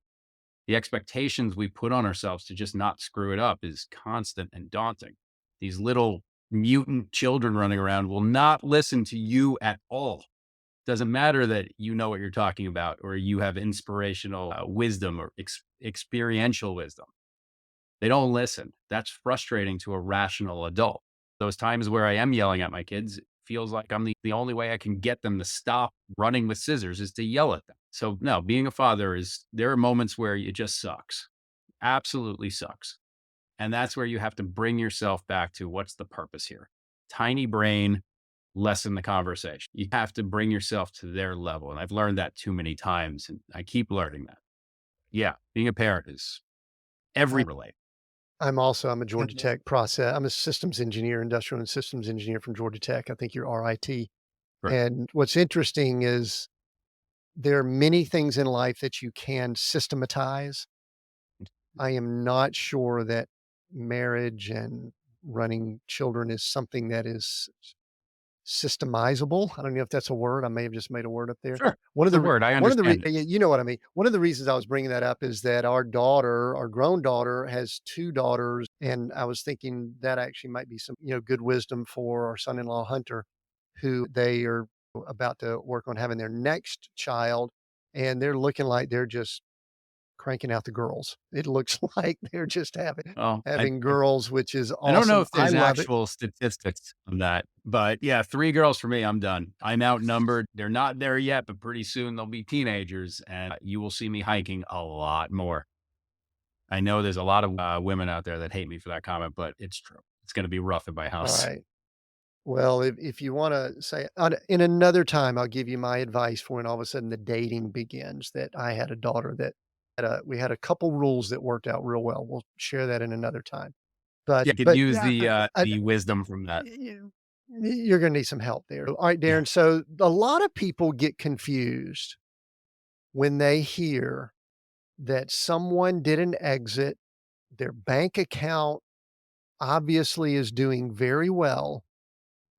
The expectations we put on ourselves to just not screw it up is constant and daunting. These little mutant children running around will not listen to you at all. Doesn't matter that you know what you're talking about or you have inspirational wisdom or experiential wisdom. They don't listen. That's frustrating to a rational adult. Those times where I am yelling at my kids, it feels like I'm the only way I can get them to stop running with scissors is to yell at them. So, no, being a father there are moments where it just sucks, absolutely sucks. And that's where you have to bring yourself back to what's the purpose here? Tiny brain, lessen the conversation. You have to bring yourself to their level. And I've learned that too many times. And I keep learning that. Yeah, being a parent is every I relate. I'm a Georgia Tech I'm a systems engineer, industrial and systems engineer from Georgia Tech. I think you're RIT. Correct. And what's interesting is there are many things in life that you can systematize. I am not sure that marriage and running children is something that is systemizable. I don't know if that's a word. I may have just made a word up there. Sure. One of It's a the re word. I one of the re understand it. you know what I mean. One of the reasons I was bringing that up is that our daughter, our grown daughter, has 2 daughters, and I was thinking that actually might be some, good wisdom for our son-in-law, Hunter, who they are about to work on having their next child, and they're looking like they're just cranking out the girls. It looks like they're just having Well, having girls, which is I don't know awesome. if I there's love it. actual statistics on that, but yeah, 3 girls for me, I'm done. I'm outnumbered. They're not there yet, but pretty soon they'll be teenagers and you will see me hiking a lot more. I know there's a lot of women out there that hate me for that comment, but it's true. It's going to be rough at my house. Alright. Well, if you wanna say in another time, I'll give you my advice for when all of a sudden the dating begins, that I had a daughter that we had a couple rules that worked out real well. We'll share that in another time. Yeah, could But use yeah, I the wisdom from that. you you're gonna need some help there. Alright, Yeah, Darren, so a lot of people get confused when they hear that someone did an exit, their bank account obviously is doing very well,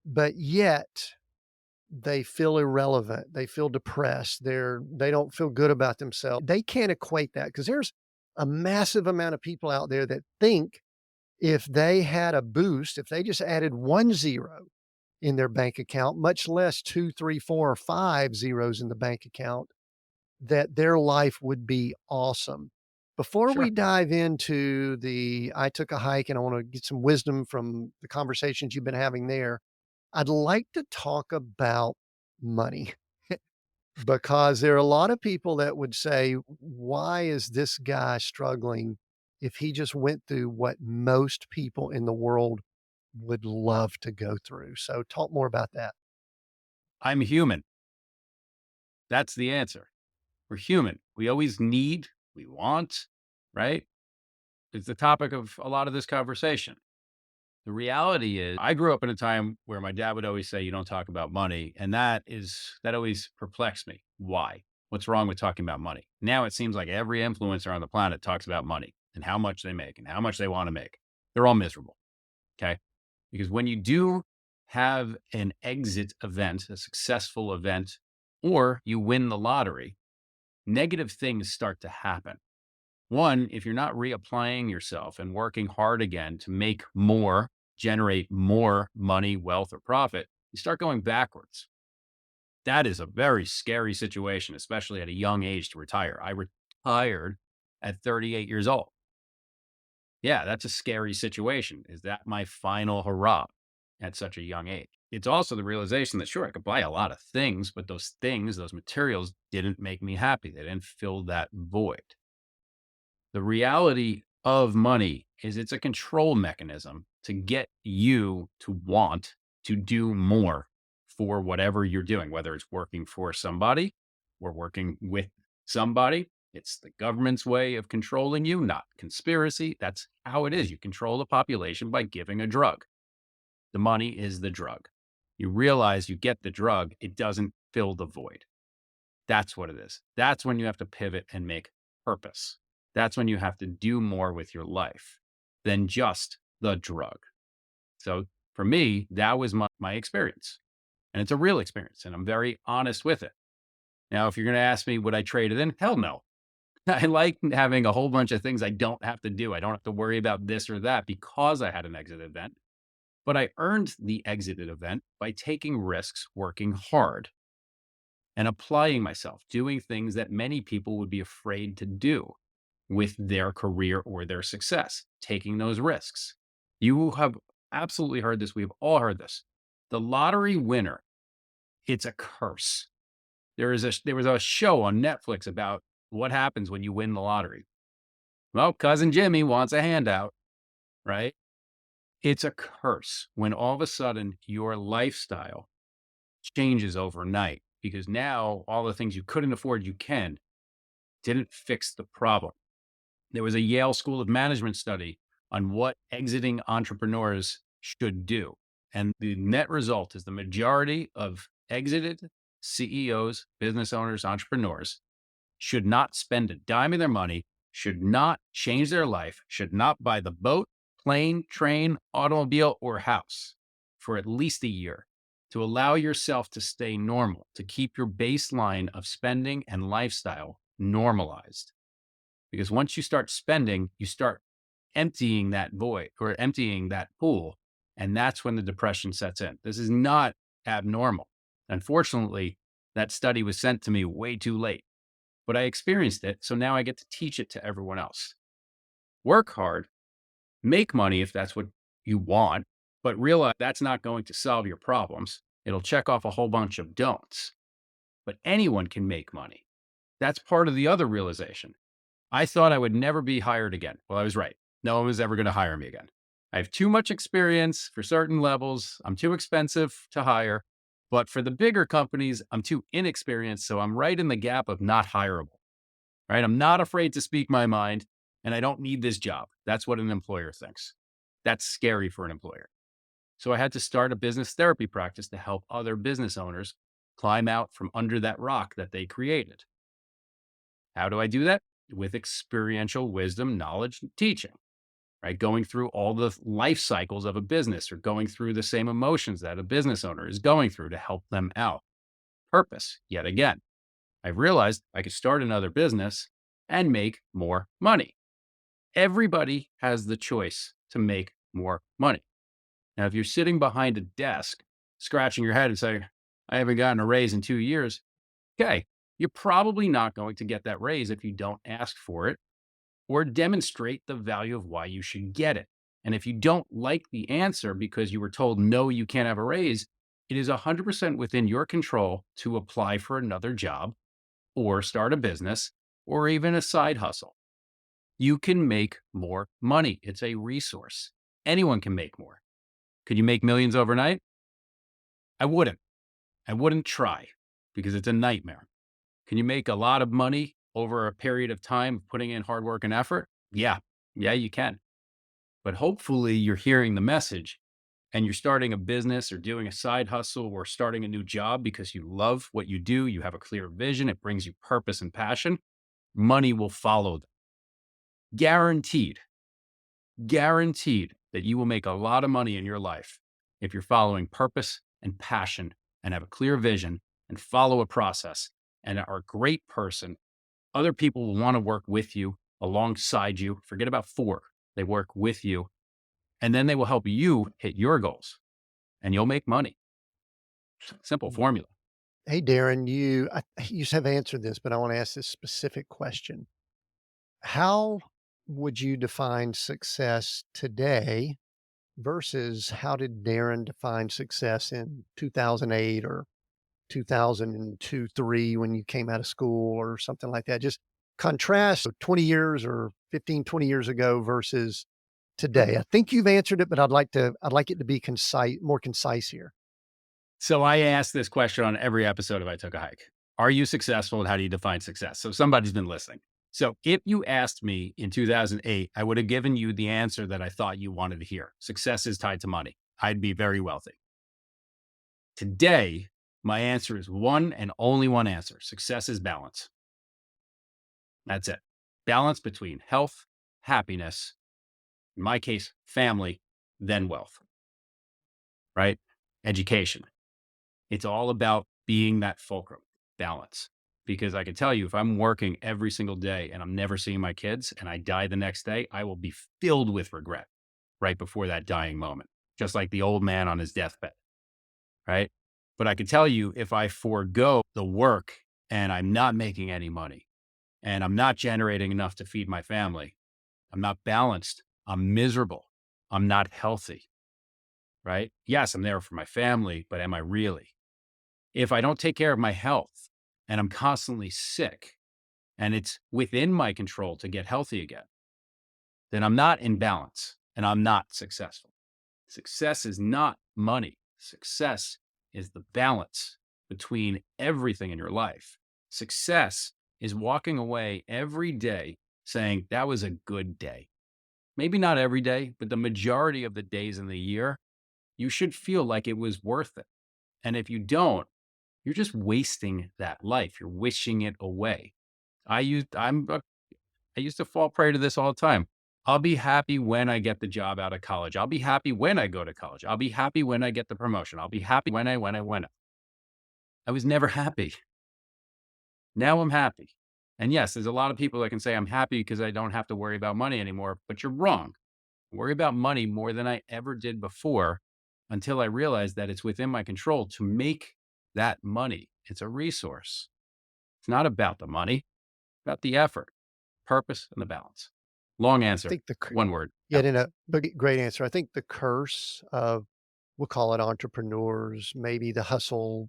but yet they feel irrelevant, they feel depressed, they don't feel good about themselves. They can't equate that because there's a massive amount of people out there that think if they had a boost, if they just added 1 zero in their bank account, much less 2, 3, 4, or 5 zeros in the bank account, that their life would be awesome. Before we sure. dive into the I took a hike and I want to get some wisdom from the conversations you've been having there, I'd like to talk about money because there are a lot of people that would say, why is this guy struggling if he just went through what most people in the world would love to go through? So, talk more about that. I'm human. That's the answer. We're human. We always need, we want, right? It's the topic of a lot of this conversation. The reality is, I grew up in a time where my dad would always say, you don't talk about money. And that always perplexed me. Why? What's wrong with talking about money? Now it seems like every influencer on the planet talks about money and how much they make and how much they want to make. They're all miserable. Okay. Because when you do have an exit event, a successful event, or you win the lottery, negative things start to happen. One, if you're not reapplying yourself and working hard again to make more, generate more money, wealth, or profit, you start going backwards. That is a very scary situation, especially at a young age to retire. I retired at 38 years old. Yeah, that's a scary situation. Is that my final hurrah at such a young age? It's also the realization that, sure, I could buy a lot of things, but those things, those materials didn't make me happy. They didn't fill that void. The reality of money is it's a control mechanism to get you to want to do more for whatever you're doing, whether it's working for somebody or working with somebody. It's the government's way of controlling you, not conspiracy. That's how it is. You control the population by giving a drug. The money is the drug. You realize you get the drug, it doesn't fill the void. That's what it is. That's when you have to pivot and make purpose. That's when you have to do more with your life than just the drug. So for me, that was my experience. And it's a real experience. And I'm very honest with it. Now, if you're going to ask me, would I trade it in? Hell no. I like having a whole bunch of things I don't have to do. I don't have to worry about this or that because I had an exit event. But I earned the exited event by taking risks, working hard, and applying myself, doing things that many people would be afraid to do with their career or their success, taking those risks. You have absolutely heard this. We've all heard this. The lottery winner, it's a curse. There was a show on Netflix about what happens when you win the lottery. Well, cousin Jimmy wants a handout, right? It's a curse when all of a sudden your lifestyle changes overnight because now all the things you couldn't afford, didn't fix the problem. There was a Yale School of Management study on what exiting entrepreneurs should do. And the net result is the majority of exited CEOs, business owners, entrepreneurs should not spend a dime of their money, should not change their life, should not buy the boat, plane, train, automobile, or house for at least a year to allow yourself to stay normal, to keep your baseline of spending and lifestyle normalized. Because once you start spending, you start emptying that void or emptying that pool. And that's when the depression sets in. This is not abnormal. Unfortunately, that study was sent to me way too late, but I experienced it. So now I get to teach it to everyone else. Work hard, make money if that's what you want, but realize that's not going to solve your problems. It'll check off a whole bunch of don'ts, but anyone can make money. That's part of the other realization. I thought I would never be hired again. Well, I was right. No one was ever going to hire me again. I have too much experience for certain levels. I'm too expensive to hire. But for the bigger companies, I'm too inexperienced. So I'm right in the gap of not hireable, right? I'm not afraid to speak my mind and I don't need this job. That's what an employer thinks. That's scary for an employer. So I had to start a business therapy practice to help other business owners climb out from under that rock that they created. How do I do that? With experiential wisdom, knowledge, and teaching, right? Going through all the life cycles of a business or going through the same emotions that a business owner is going through to help them out. Purpose, yet again. I realized I could start another business and make more money. Everybody has the choice to make more money. Now, if you're sitting behind a desk, scratching your head and saying, I haven't gotten a raise in 2 years, okay, you're probably not going to get that raise if you don't ask for it or demonstrate the value of why you should get it. And if you don't like the answer because you were told, no, you can't have a raise, it is 100% within your control to apply for another job or start a business or even a side hustle. You can make more money. It's a resource. Anyone can make more. Could you make millions overnight? I wouldn't. I wouldn't try because it's a nightmare. Can you make a lot of money over a period of time putting in hard work and effort? Yeah. Yeah, you can. But hopefully you're hearing the message and you're starting a business or doing a side hustle or starting a new job because you love what you do. You have a clear vision. It brings you purpose and passion. Money will follow them. Guaranteed, guaranteed that you will make a lot of money in your life if you're following purpose and passion and have a clear vision and follow a process and are a great person. Other people will want to work with you, alongside you. Forget about for. They work with you, and then they will help you hit your goals and you'll make money. Simple Mm. formula. Hey, Darren, you have answered this, but I want to ask this specific question. How would you define success today versus how did Darren define success in 2008 or 2002, 3 when you came out of school or something like that? Just contrast 20 years or 15, 20 years ago versus today. I think you've answered it, but I'd like it to be concise, more concise here. So I ask this question on every episode of I Took a Hike. Are you successful and how do you define success? So somebody's been listening. So if you asked me in 2008, I would have given you the answer that I thought you wanted to hear. Success is tied to money. I'd be very wealthy. Today, my answer is one and only one answer. Success is balance. That's it. Balance between health, happiness, in my case, family, then wealth, right? Education. It's all about being that fulcrum, balance. Because I can tell you, if I'm working every single day and I'm never seeing my kids and I die the next day, I will be filled with regret right before that dying moment, just like the old man on his deathbed, right? But I can tell you, if I forego the work and I'm not making any money and I'm not generating enough to feed my family, I'm not balanced, I'm miserable, I'm not healthy, right? Yes, I'm there for my family, but am I really? If I don't take care of my health and I'm constantly sick and it's within my control to get healthy again, then I'm not in balance and I'm not successful. Success is not money. Success is the balance between everything in your life. Success is walking away every day saying, that was a good day. Maybe not every day, but the majority of the days in the year, you should feel like it was worth it. And if you don't, you're just wasting that life. You're wishing it away. I used to fall prey to this all the time. I'll be happy when I get the job out of college. I'll be happy when I go to college. I'll be happy when I get the promotion. I'll be happy when. I was never happy. Now I'm happy. And yes, there's a lot of people that can say I'm happy because I don't have to worry about money anymore, but you're wrong. I worry about money more than I ever did before until I realized that it's within my control to make that money. It's a resource. It's not about the money, about the effort, purpose, and the balance. Long I answer, think one word, yeah, balance. but great answer. I think the curse of, we'll call it entrepreneurs, maybe the hustle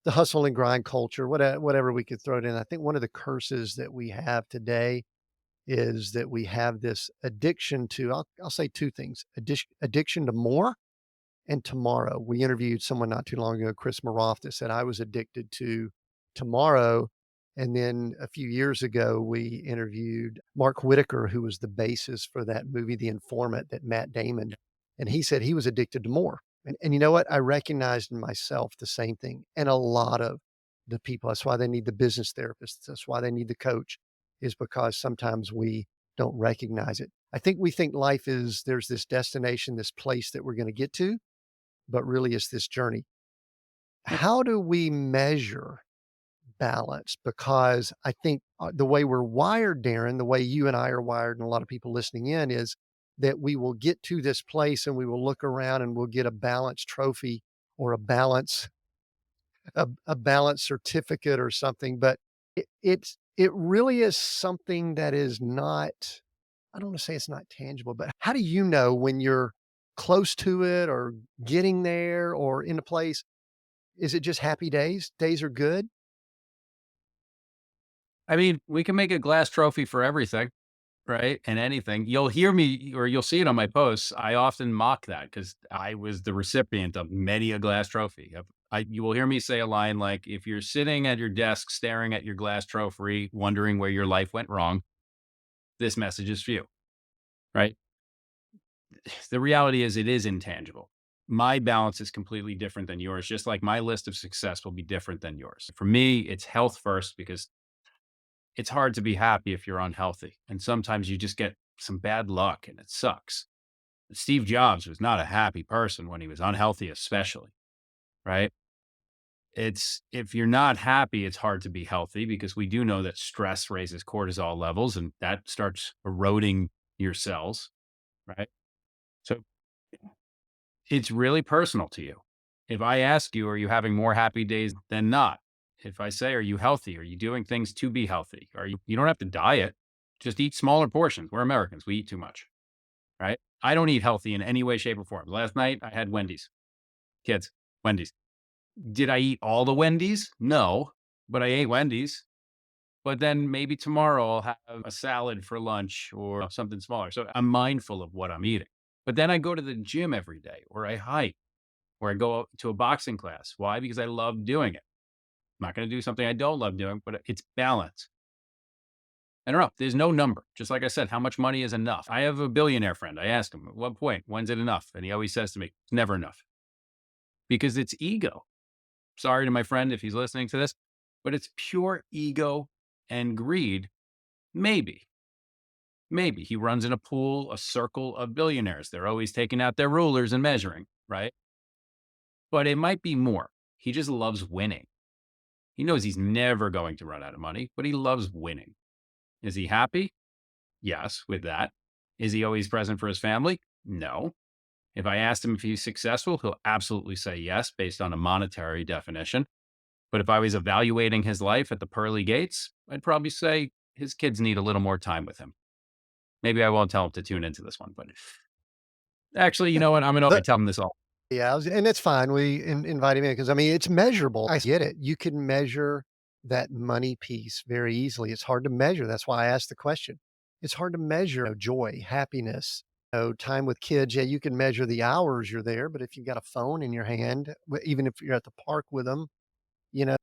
and grind culture, whatever we could throw it in. I think one of the curses that we have today is that we have this addiction to, I'll say two things, addiction to more and tomorrow. We interviewed someone not too long ago, Chris Maroff, that said, I was addicted to tomorrow. And then a few years ago, we interviewed Mark Whitaker, who was the basis for that movie, The Informant, that Matt Damon, and he said he was addicted to more. And you know what? I recognized in myself the same thing. And a lot of the people, that's why they need the business therapist. That's why they need the coach, is because sometimes we don't recognize it. I think we think life is, there's this destination, this place that we're going to get to, but really it's this journey. Yep. How do we measure balance? Because I think the way we're wired, Darren, the way you and I are wired, and a lot of people listening in, is that we will get to this place and we will look around and we'll get a balance trophy or a balance certificate or something. But it really is something that is not, I don't want to say it's not tangible, but how do you know when you're close to it or getting there or in a place? Is it just happy days? Days are good? I mean, we can make a glass trophy for everything, right? And anything. You'll hear me or you'll see it on my posts. I often mock that because I was the recipient of many a glass trophy. You will hear me say a line like, if you're sitting at your desk staring at your glass trophy, wondering where your life went wrong, this message is for you, right? The reality is it is intangible. My balance is completely different than yours, just like my list of success will be different than yours. For me, it's health first because it's hard to be happy if you're unhealthy. And sometimes you just get some bad luck and it sucks. Steve Jobs was not a happy person when he was unhealthy, especially, right? It's if you're not happy, it's hard to be healthy because we do know that stress raises cortisol levels and that starts eroding your cells, right? So it's really personal to you. If I ask you, are you having more happy days than not? If I say, are you healthy? Are you doing things to be healthy? You don't have to diet, just eat smaller portions. We're Americans. We eat too much, right? I don't eat healthy in any way, shape, or form. Last night I had Wendy's. Kids, Wendy's. Did I eat all the Wendy's? No, but I ate Wendy's. But then maybe tomorrow I'll have a salad for lunch or something smaller. So I'm mindful of what I'm eating. But then I go to the gym every day or I hike or I go to a boxing class. Why? Because I love doing it. I'm not going to do something I don't love doing, but it's balance. I don't know. There's no number. Just like I said, how much money is enough? I have a billionaire friend. I ask him, at what point? When's it enough? And he always says to me, it's never enough because it's ego. Sorry to my friend if he's listening to this, but it's pure ego and greed. Maybe, maybe he runs in a pool, a circle of billionaires. They're always taking out their rulers and measuring, right? But it might be more. He just loves winning. He knows he's never going to run out of money, but he loves winning. Is he happy? Yes, with that. Is he always present for his family? No. If I asked him if he's successful, he'll absolutely say yes, based on a monetary definition. But if I was evaluating his life at the pearly gates, I'd probably say his kids need a little more time with him. Maybe I won't tell him to tune into this one, but actually, you know what? I'm going to The tell him this all. Yeah, and it's fine. We invite him in because I mean, it's measurable. I get it. You can measure that money piece very easily. It's hard to measure. That's why I asked the question. It's hard to measure joy, happiness, time with kids. Yeah, you can measure the hours you're there, but if you've got a phone in your hand, even if you're at the park with them,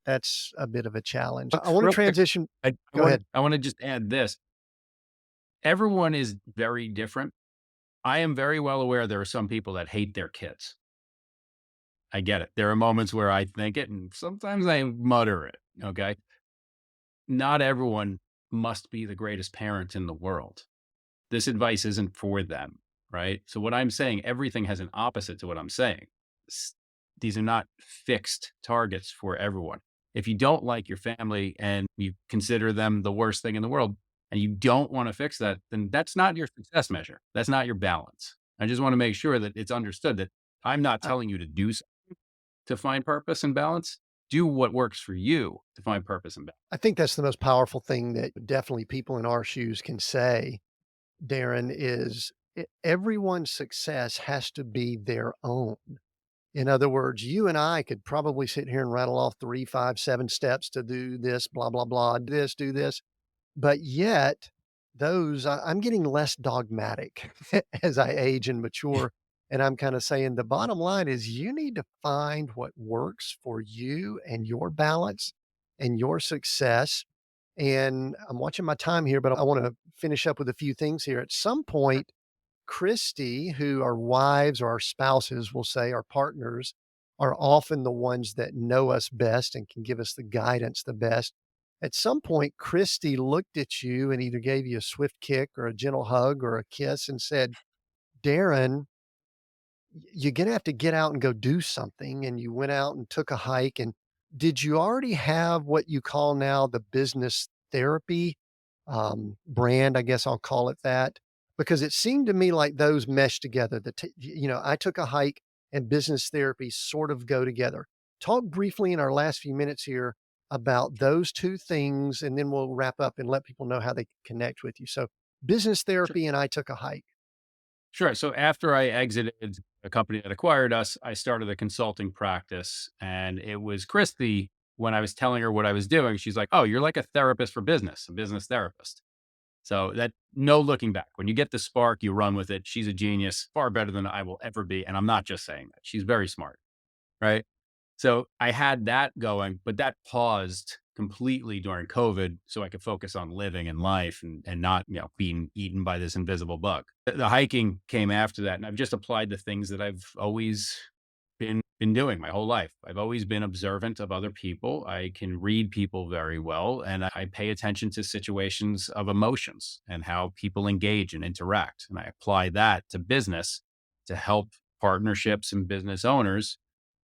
that's a bit of a challenge. I want to Real quick, transition. I Go want ahead. I want to just add this. Everyone is very different. I am very well aware there are some people that hate their kids. I get it. There are moments where I think it and sometimes I mutter it. Okay. Not everyone must be the greatest parent in the world. This advice isn't for them, right? So what I'm saying, everything has an opposite to what I'm saying. These are not fixed targets for everyone. If you don't like your family and you consider them the worst thing in the world and you don't want to fix that, then that's not your success measure. That's not your balance. I just want to make sure that it's understood that I'm not I, telling you to do something to find purpose and balance. Do what works for you to find purpose and balance. I think that's the most powerful thing that definitely people in our shoes can say, Darren, is everyone's success has to be their own. In other words, you and I could probably sit here and rattle off 3, 5, 7 steps to do this, blah, blah, blah, do this. But yet, I'm getting less dogmatic as I age and mature. And I'm kind of saying the bottom line is you need to find what works for you and your balance and your success. And I'm watching my time here, but I want to finish up with a few things here. At some point, Christy, who our wives or our spouses will say, our partners, are often the ones that know us best and can give us the guidance the best. At some point, Christy looked at you and either gave you a swift kick or a gentle hug or a kiss and said, Darren, you're going to have to get out and go do something. And you went out and took a hike. And did you already have what you call now the business therapy brand? I guess I'll call it that because it seemed to me like those mesh together. I took a hike and business therapy sort of go together. Talk briefly in our last few minutes here about those two things, and then we'll wrap up and let people know how they can connect with you. So, business Sure. therapy and I took a hike. Sure. So after I exited a company that acquired us, I started a consulting practice. And it was Christy, when I was telling her what I was doing, she's like, oh, you're like a therapist for business, a business therapist. So that no looking back. When you get the spark, you run with it. She's a genius, far better than I will ever be. And I'm not just saying that. She's very smart. Right. So I had that going, but that paused completely during COVID so I could focus on living and life and not, being eaten by this invisible bug. The hiking came after that. And I've just applied the things that I've always been doing my whole life. I've always been observant of other people. I can read people very well, and I pay attention to situations of emotions and how people engage and interact. And I apply that to business to help partnerships and business owners,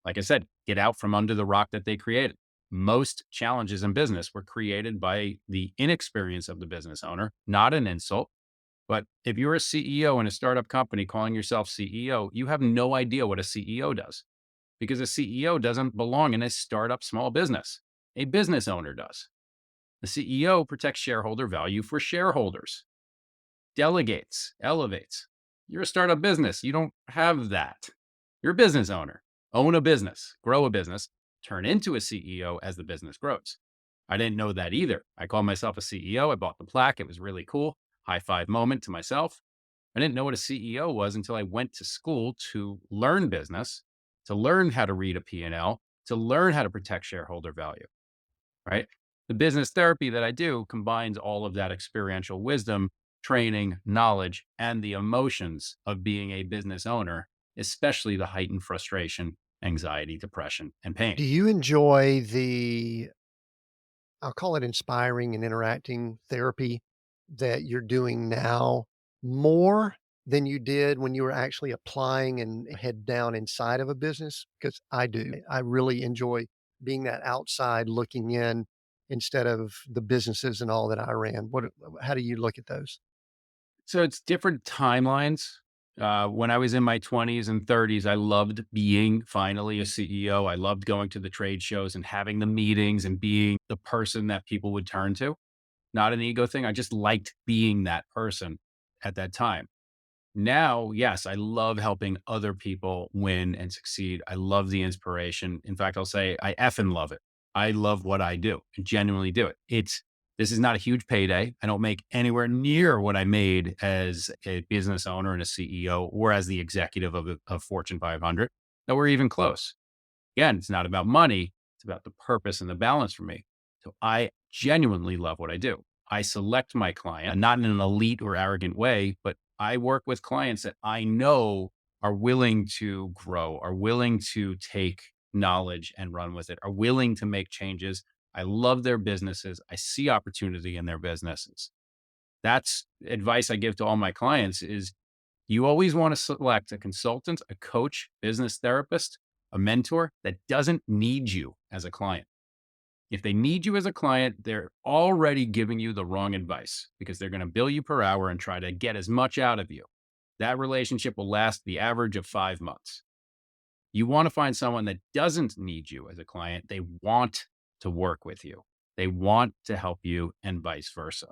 like I said, get out from under the rock that they created. Most challenges in business were created by the inexperience of the business owner, not an insult. But if you're a CEO in a startup company calling yourself CEO, you have no idea what a CEO does, because a CEO doesn't belong in a startup small business. A business owner does. The CEO protects shareholder value for shareholders, delegates, elevates. You're a startup business. You don't have that. You're a business owner. Own a business, grow a business, turn into a CEO as the business grows. I didn't know that either. I called myself a CEO. I bought the plaque. It was really cool. High five moment to myself. I didn't know what a CEO was until I went to school to learn business, to learn how to read a P&L, to learn how to protect shareholder value, right? The business therapy that I do combines all of that experiential wisdom, training, knowledge, and the emotions of being a business owner, especially the heightened frustration, anxiety, depression, and pain. Do you enjoy the, I'll call it inspiring and interacting therapy that you're doing now more than you did when you were actually applying and head down inside of a business? Because I do. I really enjoy being that outside looking in instead of the businesses and all that I ran. How do you look at those? So it's different timelines. When I was in my 20s and 30s, I loved being finally a CEO. I loved going to the trade shows and having the meetings and being the person that people would turn to. Not an ego thing. I just liked being that person at that time. Now, yes, I love helping other people win and succeed. I love the inspiration. In fact, I'll say I effing love it. I love what I do and genuinely do it. This is not a huge payday. I don't make anywhere near what I made as a business owner and a CEO or as the executive of Fortune 500. Nowhere even close. Again, it's not about money. It's about the purpose and the balance for me. So I genuinely love what I do. I select my client, not in an elite or arrogant way, but I work with clients that I know are willing to grow, are willing to take knowledge and run with it, are willing to make changes. I love their businesses. I see opportunity in their businesses. That's advice I give to all my clients is you always want to select a consultant, a coach, business therapist, a mentor that doesn't need you as a client. If they need you as a client, they're already giving you the wrong advice because they're going to bill you per hour and try to get as much out of you. That relationship will last the average of 5 months. You want to find someone that doesn't need you as a client. They want to work with you. They want to help you and vice versa.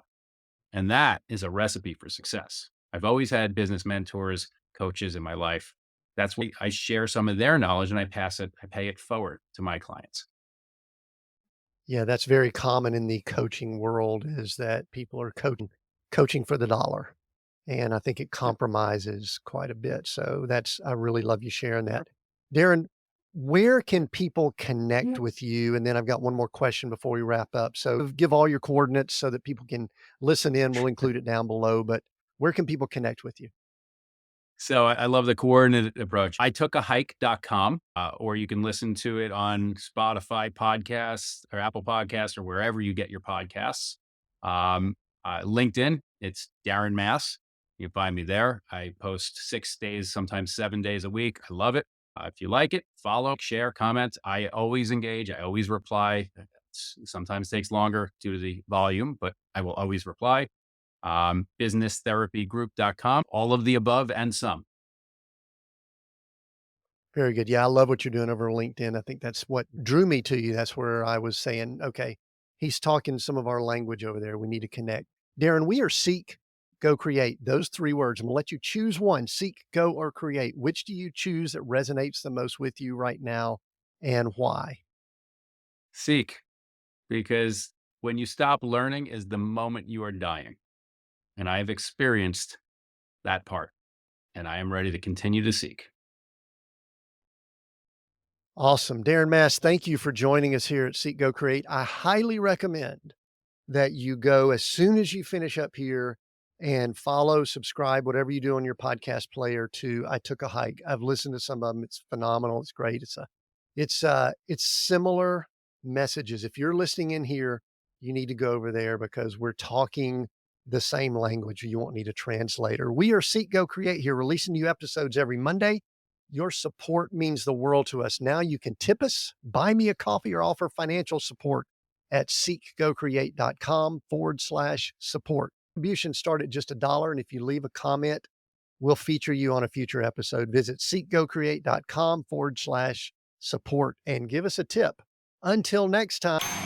And that is a recipe for success. I've always had business mentors, coaches in my life. That's why I share some of their knowledge and I pay it forward to my clients. Yeah, that's very common in the coaching world is that people are coaching for the dollar. And I think it compromises quite a bit. So I really love you sharing that. Darren, where can people connect with you? And then I've got one more question before we wrap up. So give all your coordinates so that people can listen in. We'll include it down below, but where can people connect with you? So I love the coordinated approach. I took a hike.com, or you can listen to it on Spotify podcasts or Apple podcasts or wherever you get your podcasts. Um, LinkedIn, it's Darren Mass. You can find me there. I post 6 days, sometimes 7 days a week. I love it. If you like it, follow, share, comment. I always engage. I always reply. Sometimes takes longer due to the volume, but I will always reply. Businesstherapygroup.com, all of the above and some. Very good. Yeah, I love what you're doing over LinkedIn. I think that's what drew me to you. That's where I was saying, okay, he's talking some of our language over there. We need to connect. Darren, we are seek, go create. Those three words. I'm gonna let you choose one: seek, go, or create. Which do you choose that resonates the most with you right now and why? Seek, because when you stop learning is the moment you are dying. And I have experienced that part, and I am ready to continue to seek. Awesome. Darren Mass, thank you for joining us here at Seek, Go, Create. I highly recommend that you go as soon as you finish up here and follow, subscribe, whatever you do on your podcast player to I Took a Hike. I've listened to some of them. It's phenomenal. It's great. It's similar messages. If you're listening in here, you need to go over there because we're talking the same language. You won't need a translator. We are Seek, Go, Create here, releasing new episodes every Monday. Your support means the world to us. Now you can tip us, buy me a coffee, or offer financial support at seekgocreate.com/support. Contributions start at just $1. And if you leave a comment, we'll feature you on a future episode. Visit seekgocreate.com/support and give us a tip. Until next time.